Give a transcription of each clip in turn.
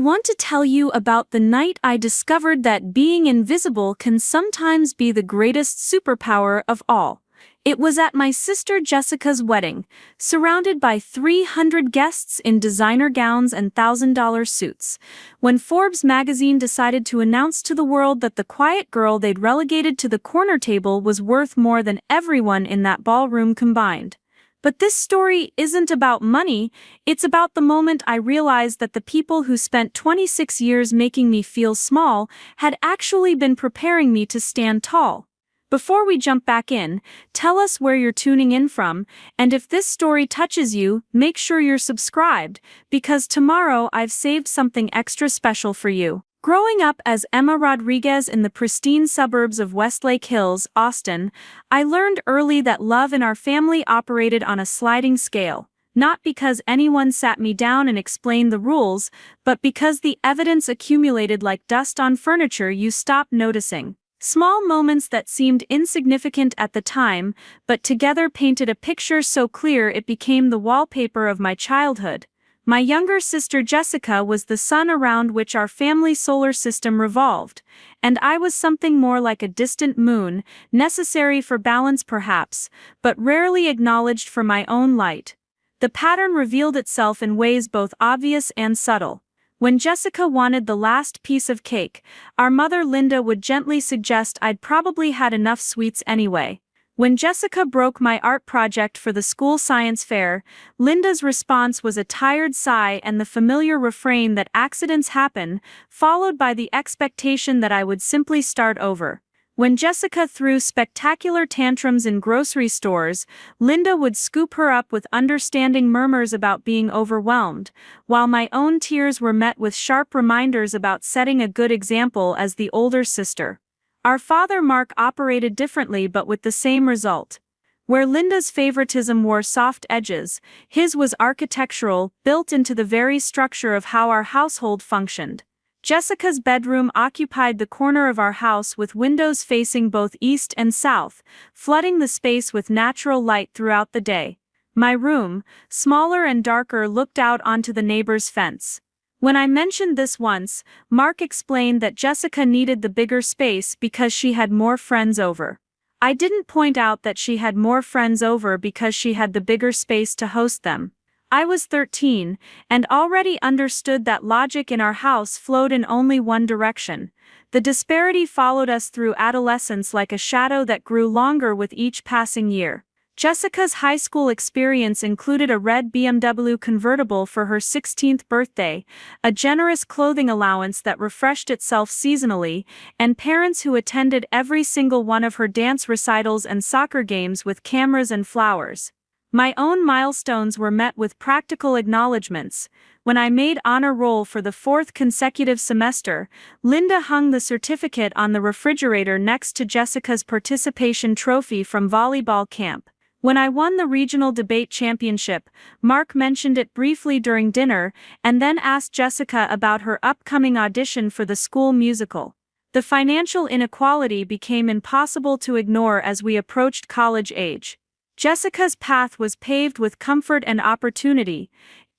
want to tell you about the night I discovered that being invisible can sometimes be the greatest superpower of all. It was at my sister Jessica's wedding, surrounded by 300 guests in designer gowns and $1,000 suits, when Forbes magazine decided to announce to the world that the quiet girl they'd relegated to the corner table was worth more than everyone in that ballroom combined. But this story isn't about money, it's about the moment I realized that the people who spent 26 years making me feel small had actually been preparing me to stand tall. Before we jump back in, tell us where you're tuning in from, and if this story touches you, make sure you're subscribed, because tomorrow I've saved something extra special for you. Growing up as Emma Rodriguez in the pristine suburbs of Westlake Hills, Austin, I learned early that love in our family operated on a sliding scale, not because anyone sat me down and explained the rules, but because the evidence accumulated like dust on furniture you stopped noticing. Small moments that seemed insignificant at the time, but together painted a picture so clear it became the wallpaper of my childhood. My younger sister Jessica was the sun around which our family solar system revolved, and I was something more like a distant moon, necessary for balance perhaps, but rarely acknowledged for my own light. The pattern revealed itself in ways both obvious and subtle. When Jessica wanted the last piece of cake, our mother Linda would gently suggest I'd probably had enough sweets anyway. When Jessica broke my art project for the school science fair, Linda's response was a tired sigh and the familiar refrain that accidents happen, followed by the expectation that I would simply start over. When Jessica threw spectacular tantrums in grocery stores, Linda would scoop her up with understanding murmurs about being overwhelmed, while my own tears were met with sharp reminders about setting a good example as the older sister. Our father Mark operated differently but with the same result. Where Linda's favoritism wore soft edges, his was architectural, built into the very structure of how our household functioned. Jessica's bedroom occupied the corner of our house with windows facing both east and south, flooding the space with natural light throughout the day. My room, smaller and darker, looked out onto the neighbor's fence. When I mentioned this once, Mark explained that Jessica needed the bigger space because she had more friends over. I didn't point out that she had more friends over because she had the bigger space to host them. I was 13, and already understood that logic in our house flowed in only one direction. The disparity followed us through adolescence like a shadow that grew longer with each passing year. Jessica's high school experience included a red BMW convertible for her 16th birthday, a generous clothing allowance that refreshed itself seasonally, and parents who attended every single one of her dance recitals and soccer games with cameras and flowers. My own milestones were met with practical acknowledgments. When I made honor roll for the 4th consecutive semester, Linda hung the certificate on the refrigerator next to Jessica's participation trophy from volleyball camp. When I won the regional debate championship, Mark mentioned it briefly during dinner and then asked Jessica about her upcoming audition for the school musical. The financial inequality became impossible to ignore as we approached college age. Jessica's path was paved with comfort and opportunity.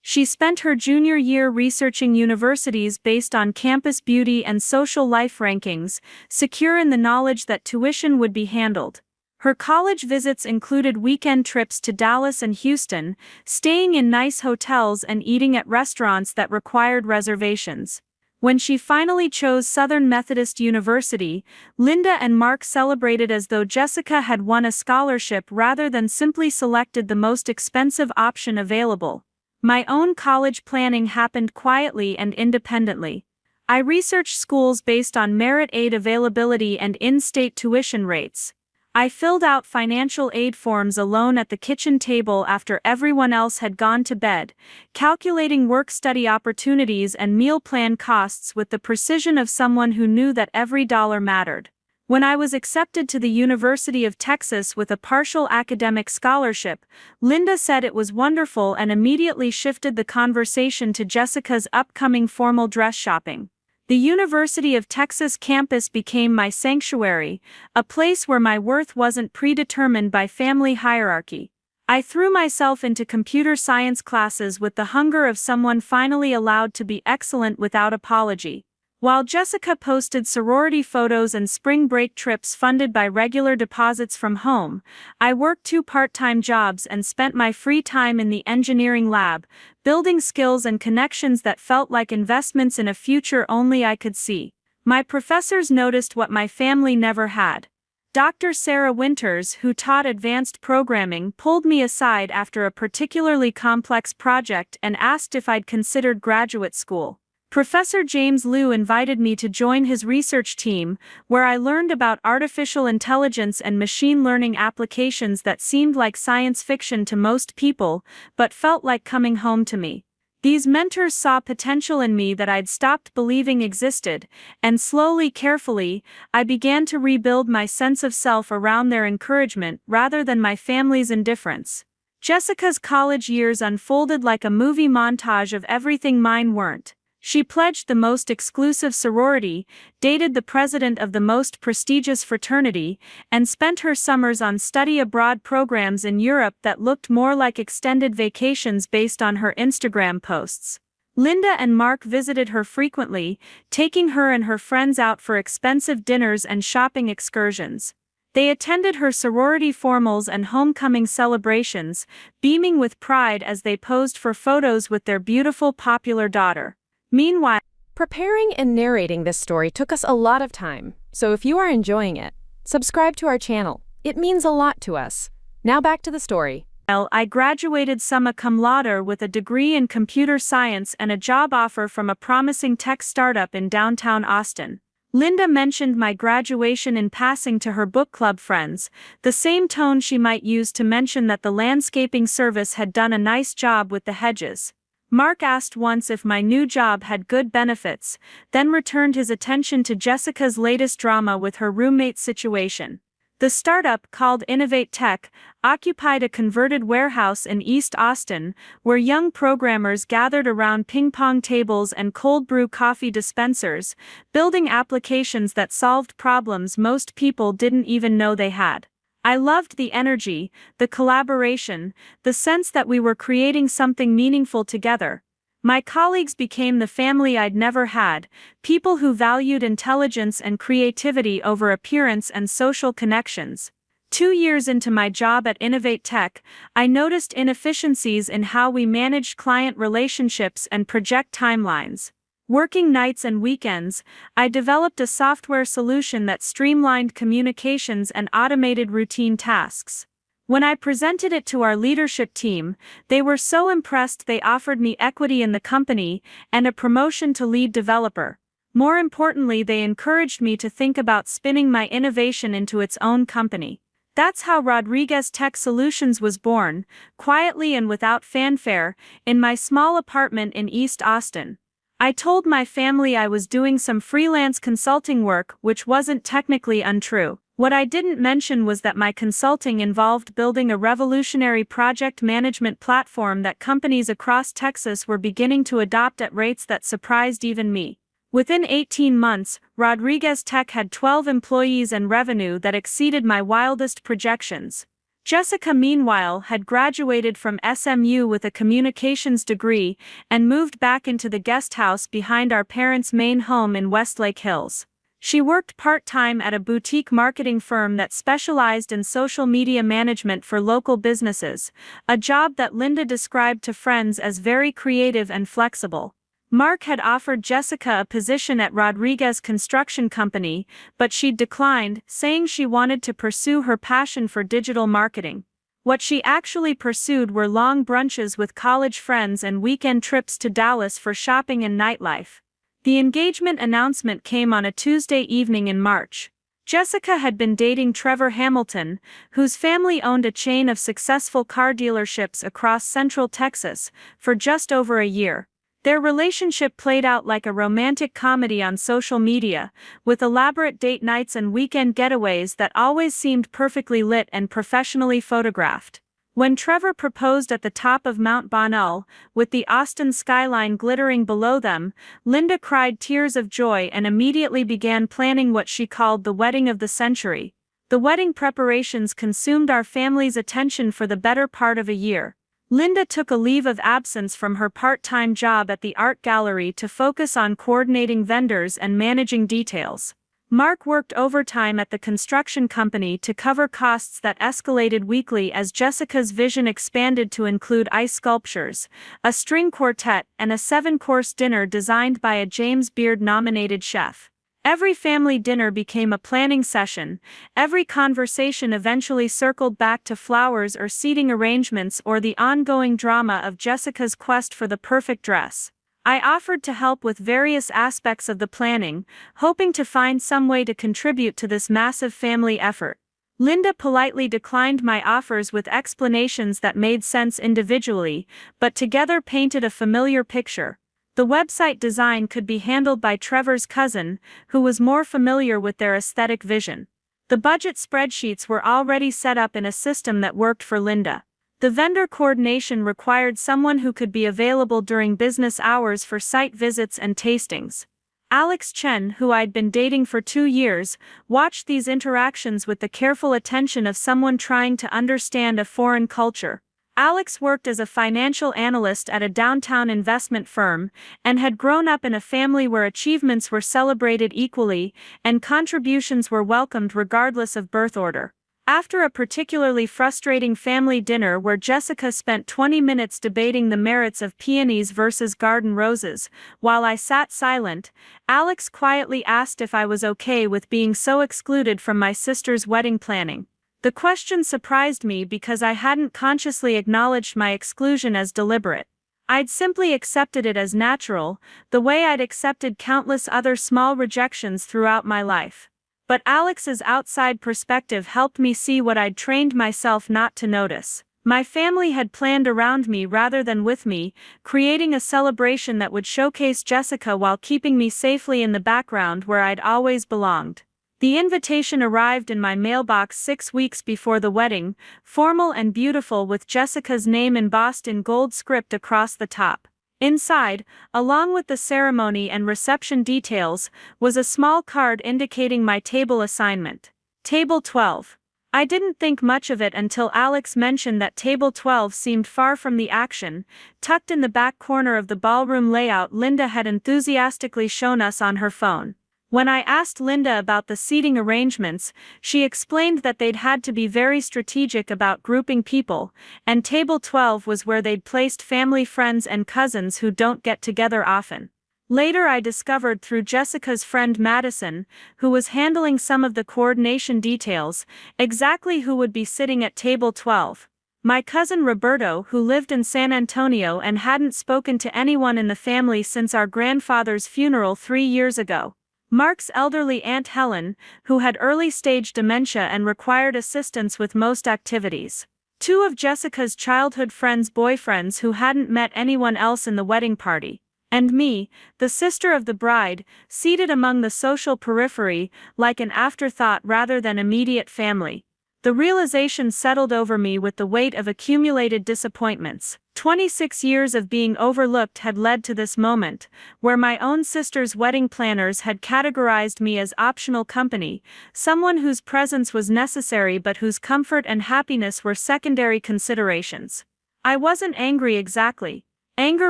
She spent her junior year researching universities based on campus beauty and social life rankings, secure in the knowledge that tuition would be handled. Her college visits included weekend trips to Dallas and Houston, staying in nice hotels and eating at restaurants that required reservations. When she finally chose Southern Methodist University, Linda and Mark celebrated as though Jessica had won a scholarship rather than simply selected the most expensive option available. My own college planning happened quietly and independently. I researched schools based on merit aid availability and in-state tuition rates. I filled out financial aid forms alone at the kitchen table after everyone else had gone to bed, calculating work-study opportunities and meal plan costs with the precision of someone who knew that every dollar mattered. When I was accepted to the University of Texas with a partial academic scholarship, Linda said it was wonderful and immediately shifted the conversation to Jessica's upcoming formal dress shopping. The University of Texas campus became my sanctuary, a place where my worth wasn't predetermined by family hierarchy. I threw myself into computer science classes with the hunger of someone finally allowed to be excellent without apology. While Jessica posted sorority photos and spring break trips funded by regular deposits from home, I worked 2 part-time jobs and spent my free time in the engineering lab, building skills and connections that felt like investments in a future only I could see. My professors noticed what my family never had. Dr. Sarah Winters, who taught advanced programming, pulled me aside after a particularly complex project and asked if I'd considered graduate school. Professor James Liu invited me to join his research team, where I learned about artificial intelligence and machine learning applications that seemed like science fiction to most people, but felt like coming home to me. These mentors saw potential in me that I'd stopped believing existed, and slowly, carefully, I began to rebuild my sense of self around their encouragement rather than my family's indifference. Jessica's college years unfolded like a movie montage of everything mine weren't. She pledged the most exclusive sorority, dated the president of the most prestigious fraternity, and spent her summers on study abroad programs in Europe that looked more like extended vacations based on her Instagram posts. Linda and Mark visited her frequently, taking her and her friends out for expensive dinners and shopping excursions. They attended her sorority formals and homecoming celebrations, beaming with pride as they posed for photos with their beautiful popular daughter. Meanwhile, preparing and narrating this story took us a lot of time, so if you are enjoying it, subscribe to our channel. It means a lot to us. Now back to the story. I graduated summa cum laude with a degree in computer science and a job offer from a promising tech startup in downtown Austin. Linda mentioned my graduation in passing to her book club friends, the same tone she might use to mention that the landscaping service had done a nice job with the hedges. Mark asked once if my new job had good benefits, then returned his attention to Jessica's latest drama with her roommate situation. The startup, called Innovate Tech, occupied a converted warehouse in East Austin, where young programmers gathered around ping-pong tables and cold brew coffee dispensers, building applications that solved problems most people didn't even know they had. I loved the energy, the collaboration, the sense that we were creating something meaningful together. My colleagues became the family I'd never had, people who valued intelligence and creativity over appearance and social connections. 2 years into my job at Innovate Tech, I noticed inefficiencies in how we managed client relationships and project timelines. Working nights and weekends, I developed a software solution that streamlined communications and automated routine tasks. When I presented it to our leadership team, they were so impressed they offered me equity in the company and a promotion to lead developer. More importantly, they encouraged me to think about spinning my innovation into its own company. That's how Rodriguez Tech Solutions was born, quietly and without fanfare, in my small apartment in East Austin. I told my family I was doing some freelance consulting work, which wasn't technically untrue. What I didn't mention was that my consulting involved building a revolutionary project management platform that companies across Texas were beginning to adopt at rates that surprised even me. Within 18 months, Rodriguez Tech had 12 employees and revenue that exceeded my wildest projections. Jessica, meanwhile, had graduated from SMU with a communications degree and moved back into the guest house behind our parents' main home in Westlake Hills. She worked part-time at a boutique marketing firm that specialized in social media management for local businesses, a job that Linda described to friends as very creative and flexible. Mark had offered Jessica a position at Rodriguez Construction Company, but she'd declined, saying she wanted to pursue her passion for digital marketing. What she actually pursued were long brunches with college friends and weekend trips to Dallas for shopping and nightlife. The engagement announcement came on a Tuesday evening in March. Jessica had been dating Trevor Hamilton, whose family owned a chain of successful car dealerships across Central Texas, for just over a year. Their relationship played out like a romantic comedy on social media, with elaborate date nights and weekend getaways that always seemed perfectly lit and professionally photographed. When Trevor proposed at the top of Mount Bonnell, with the Austin skyline glittering below them, Linda cried tears of joy and immediately began planning what she called the wedding of the century. The wedding preparations consumed our family's attention for the better part of a year. Linda took a leave of absence from her part-time job at the art gallery to focus on coordinating vendors and managing details. Mark worked overtime at the construction company to cover costs that escalated weekly as Jessica's vision expanded to include ice sculptures, a string quartet, and a 7-course dinner designed by a James Beard-nominated chef. Every family dinner became a planning session. Every conversation eventually circled back to flowers or seating arrangements or the ongoing drama of Jessica's quest for the perfect dress. I offered to help with various aspects of the planning, hoping to find some way to contribute to this massive family effort. Linda politely declined my offers with explanations that made sense individually, but together painted a familiar picture. The website design could be handled by Trevor's cousin, who was more familiar with their aesthetic vision. The budget spreadsheets were already set up in a system that worked for Linda. The vendor coordination required someone who could be available during business hours for site visits and tastings. Alex Chen, who I'd been dating for 2 years, watched these interactions with the careful attention of someone trying to understand a foreign culture. Alex worked as a financial analyst at a downtown investment firm, and had grown up in a family where achievements were celebrated equally, and contributions were welcomed regardless of birth order. After a particularly frustrating family dinner where Jessica spent 20 minutes debating the merits of peonies versus garden roses, while I sat silent, Alex quietly asked if I was okay with being so excluded from my sister's wedding planning. The question surprised me because I hadn't consciously acknowledged my exclusion as deliberate. I'd simply accepted it as natural, the way I'd accepted countless other small rejections throughout my life. But Alex's outside perspective helped me see what I'd trained myself not to notice. My family had planned around me rather than with me, creating a celebration that would showcase Jessica while keeping me safely in the background where I'd always belonged. The invitation arrived in my mailbox 6 weeks before the wedding, formal and beautiful with Jessica's name embossed in gold script across the top. Inside, along with the ceremony and reception details, was a small card indicating my table assignment. Table 12. I didn't think much of it until Alex mentioned that Table 12 seemed far from the action, tucked in the back corner of the ballroom layout Linda had enthusiastically shown us on her phone. When I asked Linda about the seating arrangements, she explained that they'd had to be very strategic about grouping people, and Table 12 was where they'd placed family friends and cousins who don't get together often. Later I discovered through Jessica's friend Madison, who was handling some of the coordination details, exactly who would be sitting at Table 12. My cousin Roberto, who lived in San Antonio and hadn't spoken to anyone in the family since our grandfather's funeral 3 years ago. Mark's elderly Aunt Helen, who had early-stage dementia and required assistance with most activities. 2 of Jessica's childhood friends' boyfriends who hadn't met anyone else in the wedding party. And me, the sister of the bride, seated among the social periphery, like an afterthought rather than immediate family. The realization settled over me with the weight of accumulated disappointments. 26 years of being overlooked had led to this moment, where my own sister's wedding planners had categorized me as optional company, someone whose presence was necessary but whose comfort and happiness were secondary considerations. I wasn't angry exactly. Anger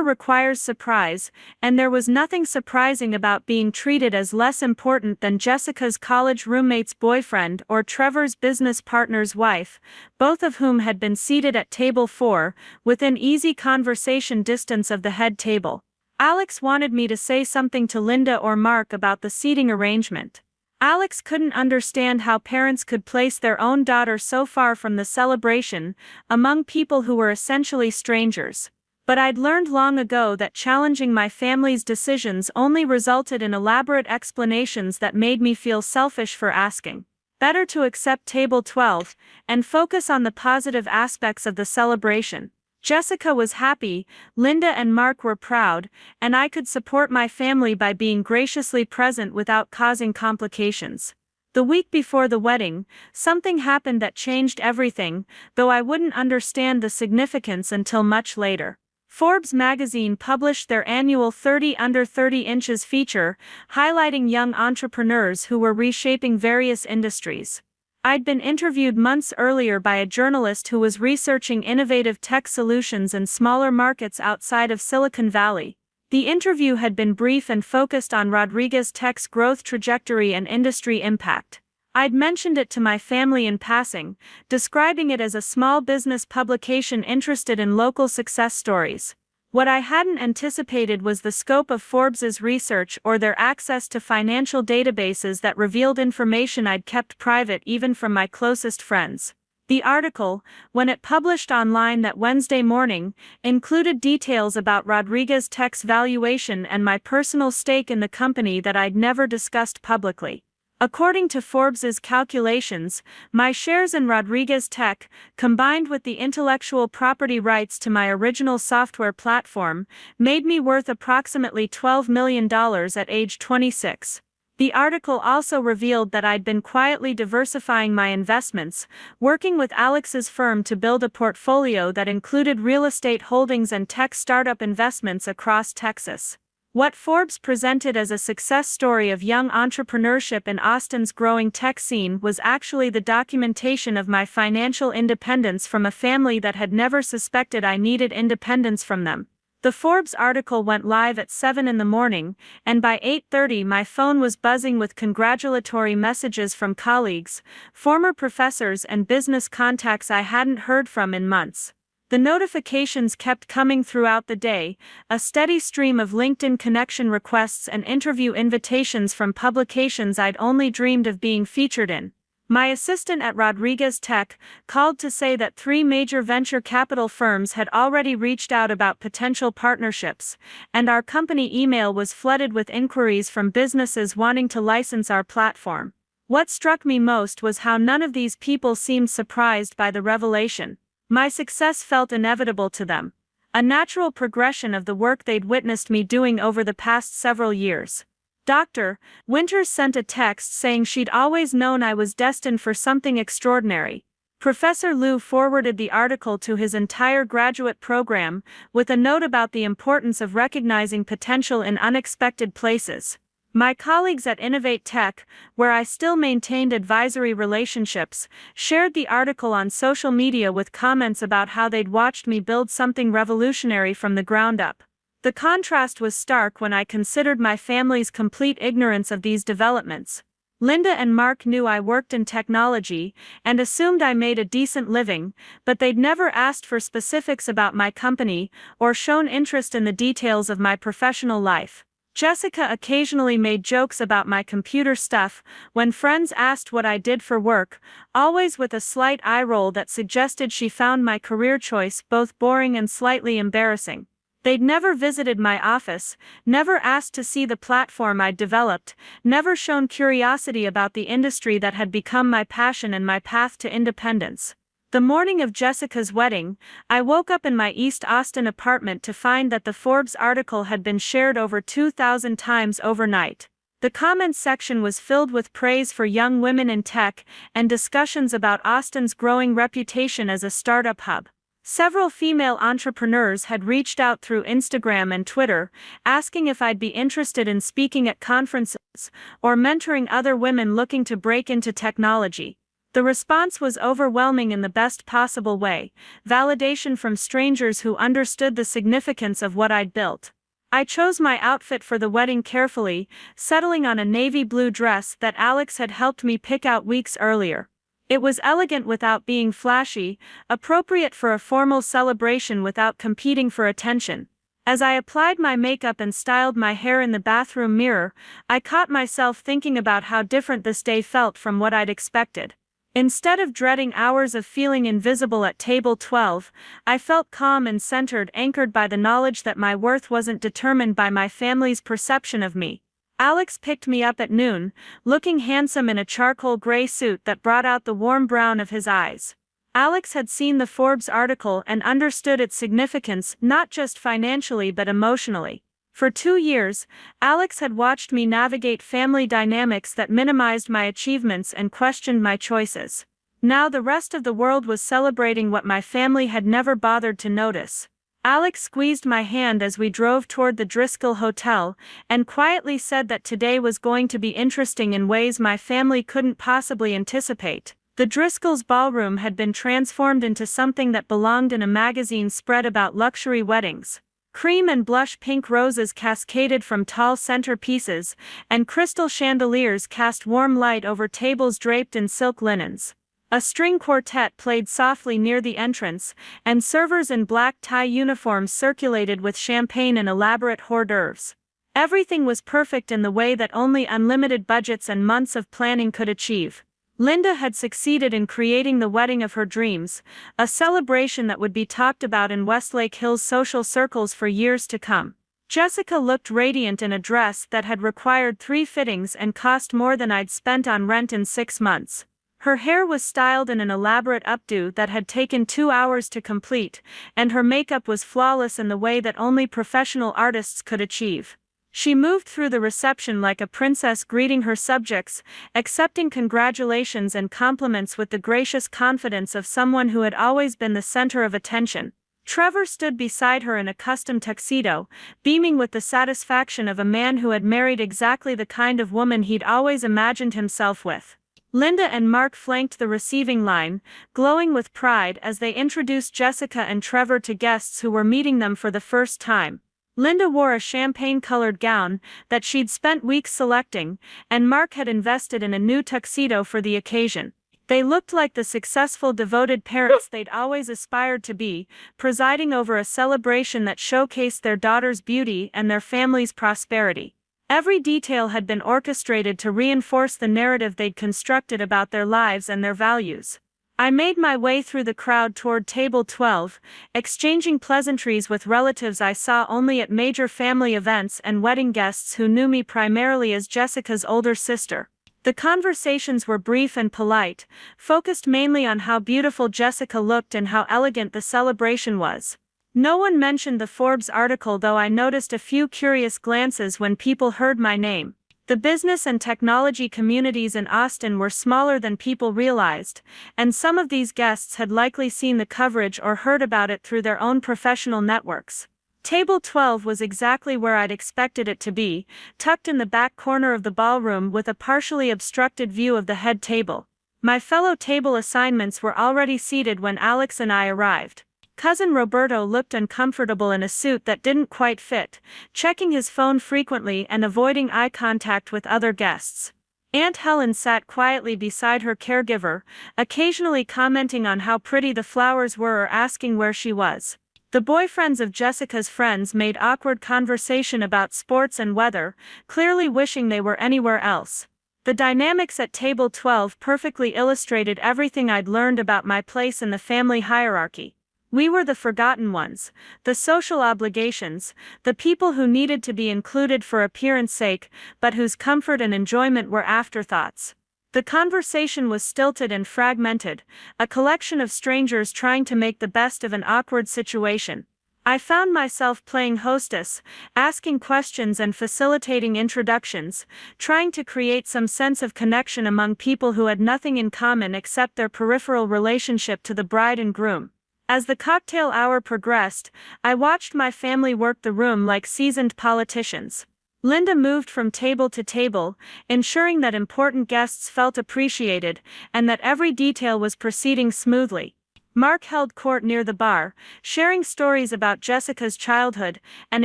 requires surprise, and there was nothing surprising about being treated as less important than Jessica's college roommate's boyfriend or Trevor's business partner's wife, both of whom had been seated at table 4, within easy conversation distance of the head table. Alex wanted me to say something to Linda or Mark about the seating arrangement. Alex couldn't understand how parents could place their own daughter so far from the celebration, among people who were essentially strangers. But I'd learned long ago that challenging my family's decisions only resulted in elaborate explanations that made me feel selfish for asking. Better to accept Table 12, and focus on the positive aspects of the celebration. Jessica was happy, Linda and Mark were proud, and I could support my family by being graciously present without causing complications. The week before the wedding, something happened that changed everything, though I wouldn't understand the significance until much later. Forbes magazine published their annual 30 Under 30 Inches feature, highlighting young entrepreneurs who were reshaping various industries. I'd been interviewed months earlier by a journalist who was researching innovative tech solutions in smaller markets outside of Silicon Valley. The interview had been brief and focused on Rodriguez Tech's growth trajectory and industry impact. I'd mentioned it to my family in passing, describing it as a small business publication interested in local success stories. What I hadn't anticipated was the scope of Forbes's research or their access to financial databases that revealed information I'd kept private even from my closest friends. The article, when it published online that Wednesday morning, included details about Rodriguez Tech's valuation and my personal stake in the company that I'd never discussed publicly. According to Forbes's calculations, my shares in Rodriguez Tech, combined with the intellectual property rights to my original software platform, made me worth approximately $12 million at age 26. The article also revealed that I'd been quietly diversifying my investments, working with Alex's firm to build a portfolio that included real estate holdings and tech startup investments across Texas. What Forbes presented as a success story of young entrepreneurship in Austin's growing tech scene was actually the documentation of my financial independence from a family that had never suspected I needed independence from them. The Forbes article went live at 7 in the morning, and by 8:30 my phone was buzzing with congratulatory messages from colleagues, former professors and business contacts I hadn't heard from in months. The notifications kept coming throughout the day, a steady stream of LinkedIn connection requests and interview invitations from publications I'd only dreamed of being featured in. My assistant at Rodriguez Tech called to say that 3 major venture capital firms had already reached out about potential partnerships, and our company email was flooded with inquiries from businesses wanting to license our platform. What struck me most was how none of these people seemed surprised by the revelation. My success felt inevitable to them, a natural progression of the work they'd witnessed me doing over the past several years. Dr. Winters sent a text saying she'd always known I was destined for something extraordinary. Professor Liu forwarded the article to his entire graduate program, with a note about the importance of recognizing potential in unexpected places. My colleagues at Innovate Tech, where I still maintained advisory relationships, shared the article on social media with comments about how they'd watched me build something revolutionary from the ground up. The contrast was stark when I considered my family's complete ignorance of these developments. Linda and Mark knew I worked in technology and assumed I made a decent living, but they'd never asked for specifics about my company or shown interest in the details of my professional life. Jessica occasionally made jokes about my computer stuff when friends asked what I did for work, always with a slight eye roll that suggested she found my career choice both boring and slightly embarrassing. They'd never visited my office, never asked to see the platform I'd developed, never shown curiosity about the industry that had become my passion and my path to independence. The morning of Jessica's wedding, I woke up in my East Austin apartment to find that the Forbes article had been shared over 2,000 times overnight. The comments section was filled with praise for young women in tech and discussions about Austin's growing reputation as a startup hub. Several female entrepreneurs had reached out through Instagram and Twitter, asking if I'd be interested in speaking at conferences or mentoring other women looking to break into technology. The response was overwhelming in the best possible way, validation from strangers who understood the significance of what I'd built. I chose my outfit for the wedding carefully, settling on a navy blue dress that Alex had helped me pick out weeks earlier. It was elegant without being flashy, appropriate for a formal celebration without competing for attention. As I applied my makeup and styled my hair in the bathroom mirror, I caught myself thinking about how different this day felt from what I'd expected. Instead of dreading hours of feeling invisible at table 12, I felt calm and centered, anchored by the knowledge that my worth wasn't determined by my family's perception of me. Alex picked me up at noon, looking handsome in a charcoal gray suit that brought out the warm brown of his eyes. Alex had seen the Forbes article and understood its significance not just financially but emotionally. For 2 years, Alex had watched me navigate family dynamics that minimized my achievements and questioned my choices. Now the rest of the world was celebrating what my family had never bothered to notice. Alex squeezed my hand as we drove toward the Driscoll Hotel, and quietly said that today was going to be interesting in ways my family couldn't possibly anticipate. The Driscolls' ballroom had been transformed into something that belonged in a magazine spread about luxury weddings. Cream and blush pink roses cascaded from tall centerpieces, and crystal chandeliers cast warm light over tables draped in silk linens. A string quartet played softly near the entrance, and servers in black tie uniforms circulated with champagne and elaborate hors d'oeuvres. Everything was perfect in the way that only unlimited budgets and months of planning could achieve. Linda had succeeded in creating the wedding of her dreams, a celebration that would be talked about in Westlake Hill's social circles for years to come. Jessica looked radiant in a dress that had required 3 fittings and cost more than I'd spent on rent in 6 months. Her hair was styled in an elaborate updo that had taken 2 hours to complete, and her makeup was flawless in the way that only professional artists could achieve. She moved through the reception like a princess, greeting her subjects, accepting congratulations and compliments with the gracious confidence of someone who had always been the center of attention. Trevor stood beside her in a custom tuxedo, beaming with the satisfaction of a man who had married exactly the kind of woman he'd always imagined himself with. Linda and Mark flanked the receiving line, glowing with pride as they introduced Jessica and Trevor to guests who were meeting them for the first time. Linda wore a champagne-colored gown that she'd spent weeks selecting, and Mark had invested in a new tuxedo for the occasion. They looked like the successful, devoted parents they'd always aspired to be, presiding over a celebration that showcased their daughter's beauty and their family's prosperity. Every detail had been orchestrated to reinforce the narrative they'd constructed about their lives and their values. I made my way through the crowd toward table 12, exchanging pleasantries with relatives I saw only at major family events and wedding guests who knew me primarily as Jessica's older sister. The conversations were brief and polite, focused mainly on how beautiful Jessica looked and how elegant the celebration was. No one mentioned the Forbes article, though I noticed a few curious glances when people heard my name. The business and technology communities in Austin were smaller than people realized, and some of these guests had likely seen the coverage or heard about it through their own professional networks. Table 12 was exactly where I'd expected it to be, tucked in the back corner of the ballroom with a partially obstructed view of the head table. My fellow table assignments were already seated when Alex and I arrived. Cousin Roberto looked uncomfortable in a suit that didn't quite fit, checking his phone frequently and avoiding eye contact with other guests. Aunt Helen sat quietly beside her caregiver, occasionally commenting on how pretty the flowers were or asking where she was. The boyfriends of Jessica's friends made awkward conversation about sports and weather, clearly wishing they were anywhere else. The dynamics at table 12 perfectly illustrated everything I'd learned about my place in the family hierarchy. We were the forgotten ones, the social obligations, the people who needed to be included for appearance sake, but whose comfort and enjoyment were afterthoughts. The conversation was stilted and fragmented, a collection of strangers trying to make the best of an awkward situation. I found myself playing hostess, asking questions and facilitating introductions, trying to create some sense of connection among people who had nothing in common except their peripheral relationship to the bride and groom. As the cocktail hour progressed, I watched my family work the room like seasoned politicians. Linda moved from table to table, ensuring that important guests felt appreciated, and that every detail was proceeding smoothly. Mark held court near the bar, sharing stories about Jessica's childhood, and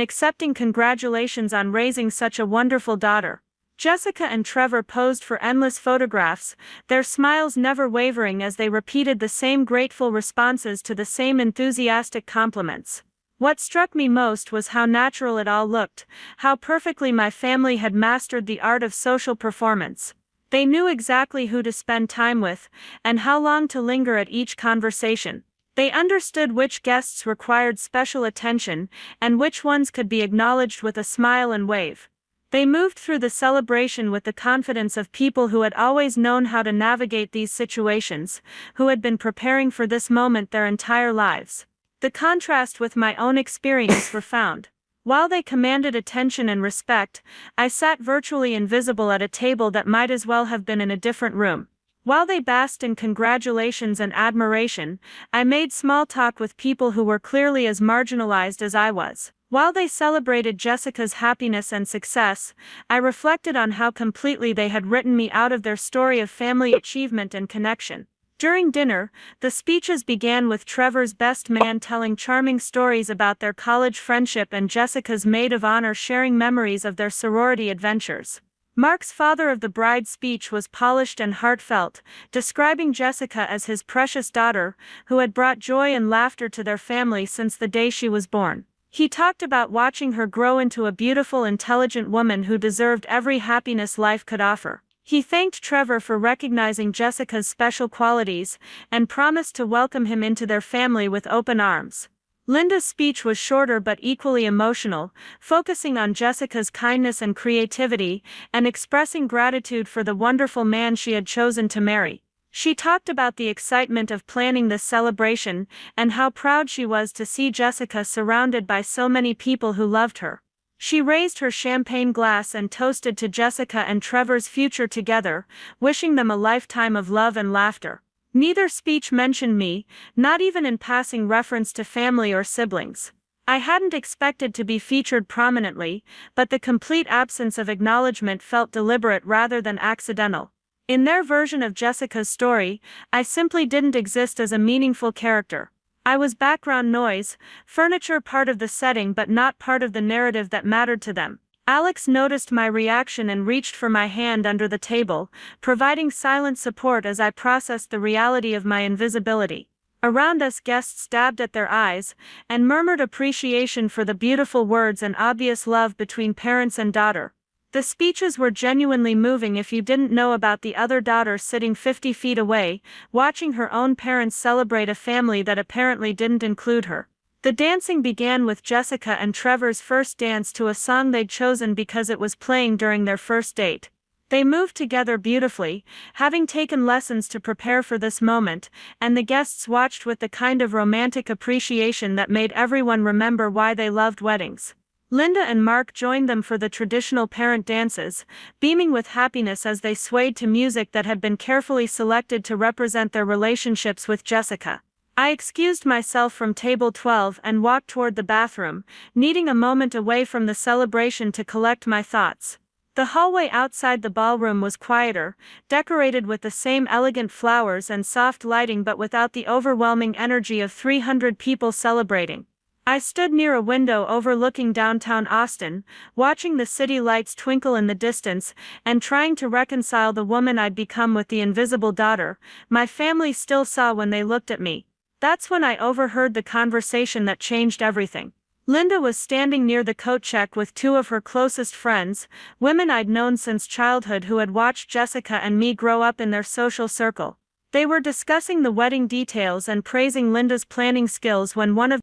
accepting congratulations on raising such a wonderful daughter. Jessica and Trevor posed for endless photographs, their smiles never wavering as they repeated the same grateful responses to the same enthusiastic compliments. What struck me most was how natural it all looked, how perfectly my family had mastered the art of social performance. They knew exactly who to spend time with, and how long to linger at each conversation. They understood which guests required special attention, and which ones could be acknowledged with a smile and wave. They moved through the celebration with the confidence of people who had always known how to navigate these situations, who had been preparing for this moment their entire lives. The contrast with my own experience was profound. While they commanded attention and respect, I sat virtually invisible at a table that might as well have been in a different room. While they basked in congratulations and admiration, I made small talk with people who were clearly as marginalized as I was. While they celebrated Jessica's happiness and success, I reflected on how completely they had written me out of their story of family achievement and connection. During dinner, the speeches began with Trevor's best man telling charming stories about their college friendship and Jessica's maid of honor sharing memories of their sorority adventures. Mark's father of the bride's speech was polished and heartfelt, describing Jessica as his precious daughter, who had brought joy and laughter to their family since the day she was born. He talked about watching her grow into a beautiful, intelligent woman who deserved every happiness life could offer. He thanked Trevor for recognizing Jessica's special qualities, and promised to welcome him into their family with open arms. Linda's speech was shorter but equally emotional, focusing on Jessica's kindness and creativity, and expressing gratitude for the wonderful man she had chosen to marry. She talked about the excitement of planning this celebration, and how proud she was to see Jessica surrounded by so many people who loved her. She raised her champagne glass and toasted to Jessica and Trevor's future together, wishing them a lifetime of love and laughter. Neither speech mentioned me, not even in passing reference to family or siblings. I hadn't expected to be featured prominently, but the complete absence of acknowledgement felt deliberate rather than accidental. In their version of Jessica's story, I simply didn't exist as a meaningful character. I was background noise, furniture part of the setting but not part of the narrative that mattered to them. Alex noticed my reaction and reached for my hand under the table, providing silent support as I processed the reality of my invisibility. Around us, guests dabbed at their eyes, and murmured appreciation for the beautiful words and obvious love between parents and daughter. The speeches were genuinely moving if you didn't know about the other daughter sitting 50 feet away, watching her own parents celebrate a family that apparently didn't include her. The dancing began with Jessica and Trevor's first dance to a song they'd chosen because it was playing during their first date. They moved together beautifully, having taken lessons to prepare for this moment, and the guests watched with the kind of romantic appreciation that made everyone remember why they loved weddings. Linda and Mark joined them for the traditional parent dances, beaming with happiness as they swayed to music that had been carefully selected to represent their relationships with Jessica. I excused myself from table 12 and walked toward the bathroom, needing a moment away from the celebration to collect my thoughts. The hallway outside the ballroom was quieter, decorated with the same elegant flowers and soft lighting but without the overwhelming energy of 300 people celebrating. I stood near a window overlooking downtown Austin, watching the city lights twinkle in the distance, and trying to reconcile the woman I'd become with the invisible daughter my family still saw when they looked at me. That's when I overheard the conversation that changed everything. Linda was standing near the coat check with two of her closest friends, women I'd known since childhood who had watched Jessica and me grow up in their social circle. They were discussing the wedding details and praising Linda's planning skills when one of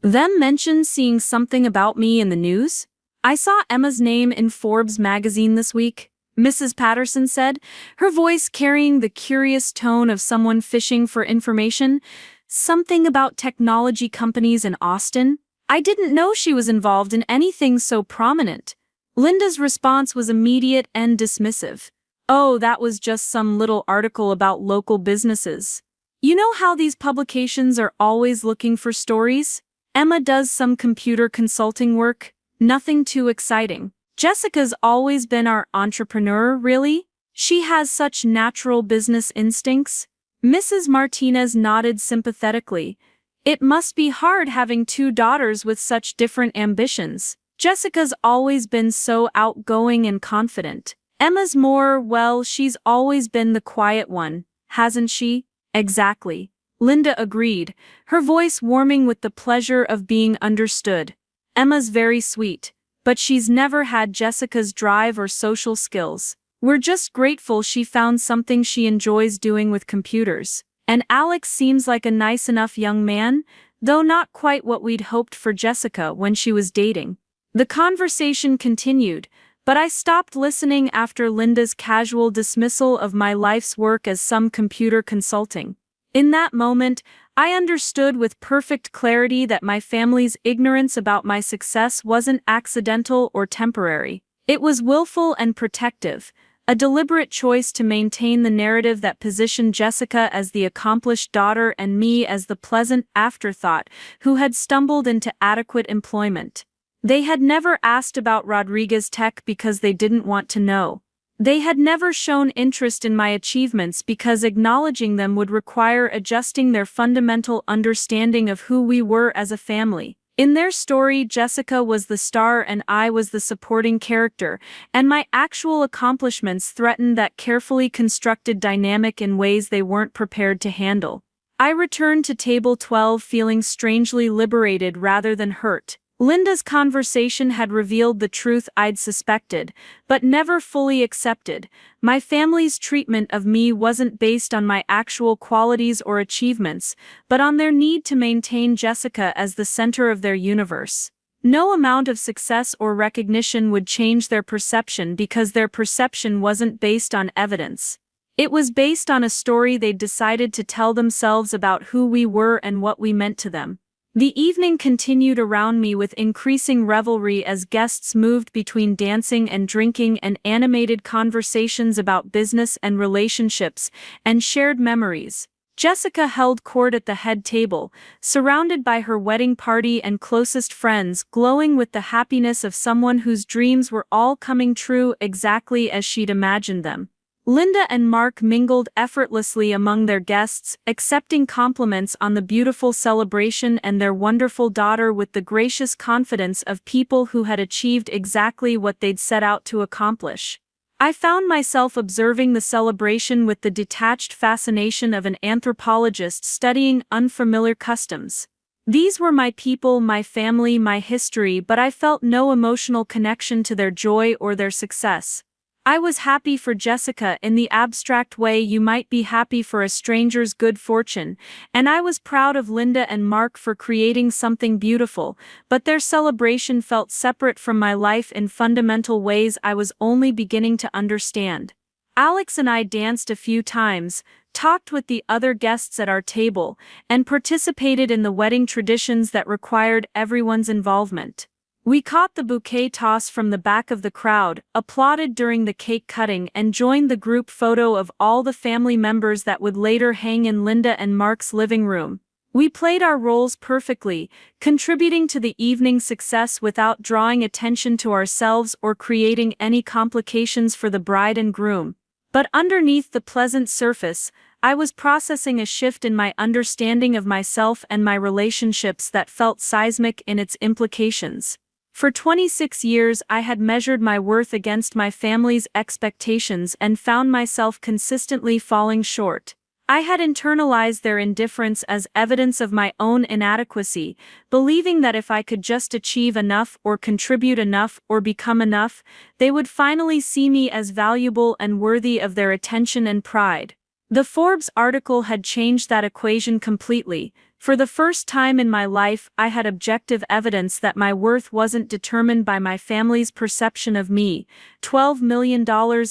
them mentioned seeing something about me in the news. "I saw Emma's name in Forbes magazine this week," Mrs. Patterson said, her voice carrying the curious tone of someone fishing for information. "Something about technology companies in Austin? I didn't know she was involved in anything so prominent." Linda's response was immediate and dismissive. "Oh, that was just some little article about local businesses. You know how these publications are always looking for stories? Emma does some computer consulting work, nothing too exciting. Jessica's always been our entrepreneur, really. She has such natural business instincts." Mrs. Martinez nodded sympathetically. "It must be hard having two daughters with such different ambitions. Jessica's always been so outgoing and confident. Emma's more, well, she's always been the quiet one, hasn't she?" "Exactly," Linda agreed, her voice warming with the pleasure of being understood. "Emma's very sweet, but she's never had Jessica's drive or social skills. We're just grateful she found something she enjoys doing with computers. And Alex seems like a nice enough young man, though not quite what we'd hoped for Jessica when she was dating." The conversation continued, but I stopped listening after Linda's casual dismissal of my life's work as some computer consulting. In that moment, I understood with perfect clarity that my family's ignorance about my success wasn't accidental or temporary. It was willful and protective, a deliberate choice to maintain the narrative that positioned Jessica as the accomplished daughter and me as the pleasant afterthought who had stumbled into adequate employment. They had never asked about Rodriguez Tech because they didn't want to know. They had never shown interest in my achievements because acknowledging them would require adjusting their fundamental understanding of who we were as a family. In their story, Jessica was the star and I was the supporting character, and my actual accomplishments threatened that carefully constructed dynamic in ways they weren't prepared to handle. I returned to table 12 feeling strangely liberated rather than hurt. Linda's conversation had revealed the truth I'd suspected, but never fully accepted. My family's treatment of me wasn't based on my actual qualities or achievements, but on their need to maintain Jessica as the center of their universe. No amount of success or recognition would change their perception because their perception wasn't based on evidence. It was based on a story they'd decided to tell themselves about who we were and what we meant to them. The evening continued around me with increasing revelry as guests moved between dancing and drinking and animated conversations about business and relationships and shared memories. Jessica held court at the head table, surrounded by her wedding party and closest friends, glowing with the happiness of someone whose dreams were all coming true exactly as she'd imagined them. Linda and Mark mingled effortlessly among their guests, accepting compliments on the beautiful celebration and their wonderful daughter with the gracious confidence of people who had achieved exactly what they'd set out to accomplish. I found myself observing the celebration with the detached fascination of an anthropologist studying unfamiliar customs. These were my people, my family, my history, but I felt no emotional connection to their joy or their success. I was happy for Jessica in the abstract way you might be happy for a stranger's good fortune, and I was proud of Linda and Mark for creating something beautiful, but their celebration felt separate from my life in fundamental ways I was only beginning to understand. Alex and I danced a few times, talked with the other guests at our table, and participated in the wedding traditions that required everyone's involvement. We caught the bouquet toss from the back of the crowd, applauded during the cake cutting, and joined the group photo of all the family members that would later hang in Linda and Mark's living room. We played our roles perfectly, contributing to the evening's success without drawing attention to ourselves or creating any complications for the bride and groom. But underneath the pleasant surface, I was processing a shift in my understanding of myself and my relationships that felt seismic in its implications. For 26 years I had measured my worth against my family's expectations and found myself consistently falling short. I had internalized their indifference as evidence of my own inadequacy, believing that if I could just achieve enough or contribute enough or become enough, they would finally see me as valuable and worthy of their attention and pride. The Forbes article had changed that equation completely. For the first time in my life, I had objective evidence that my worth wasn't determined by my family's perception of me. $12 million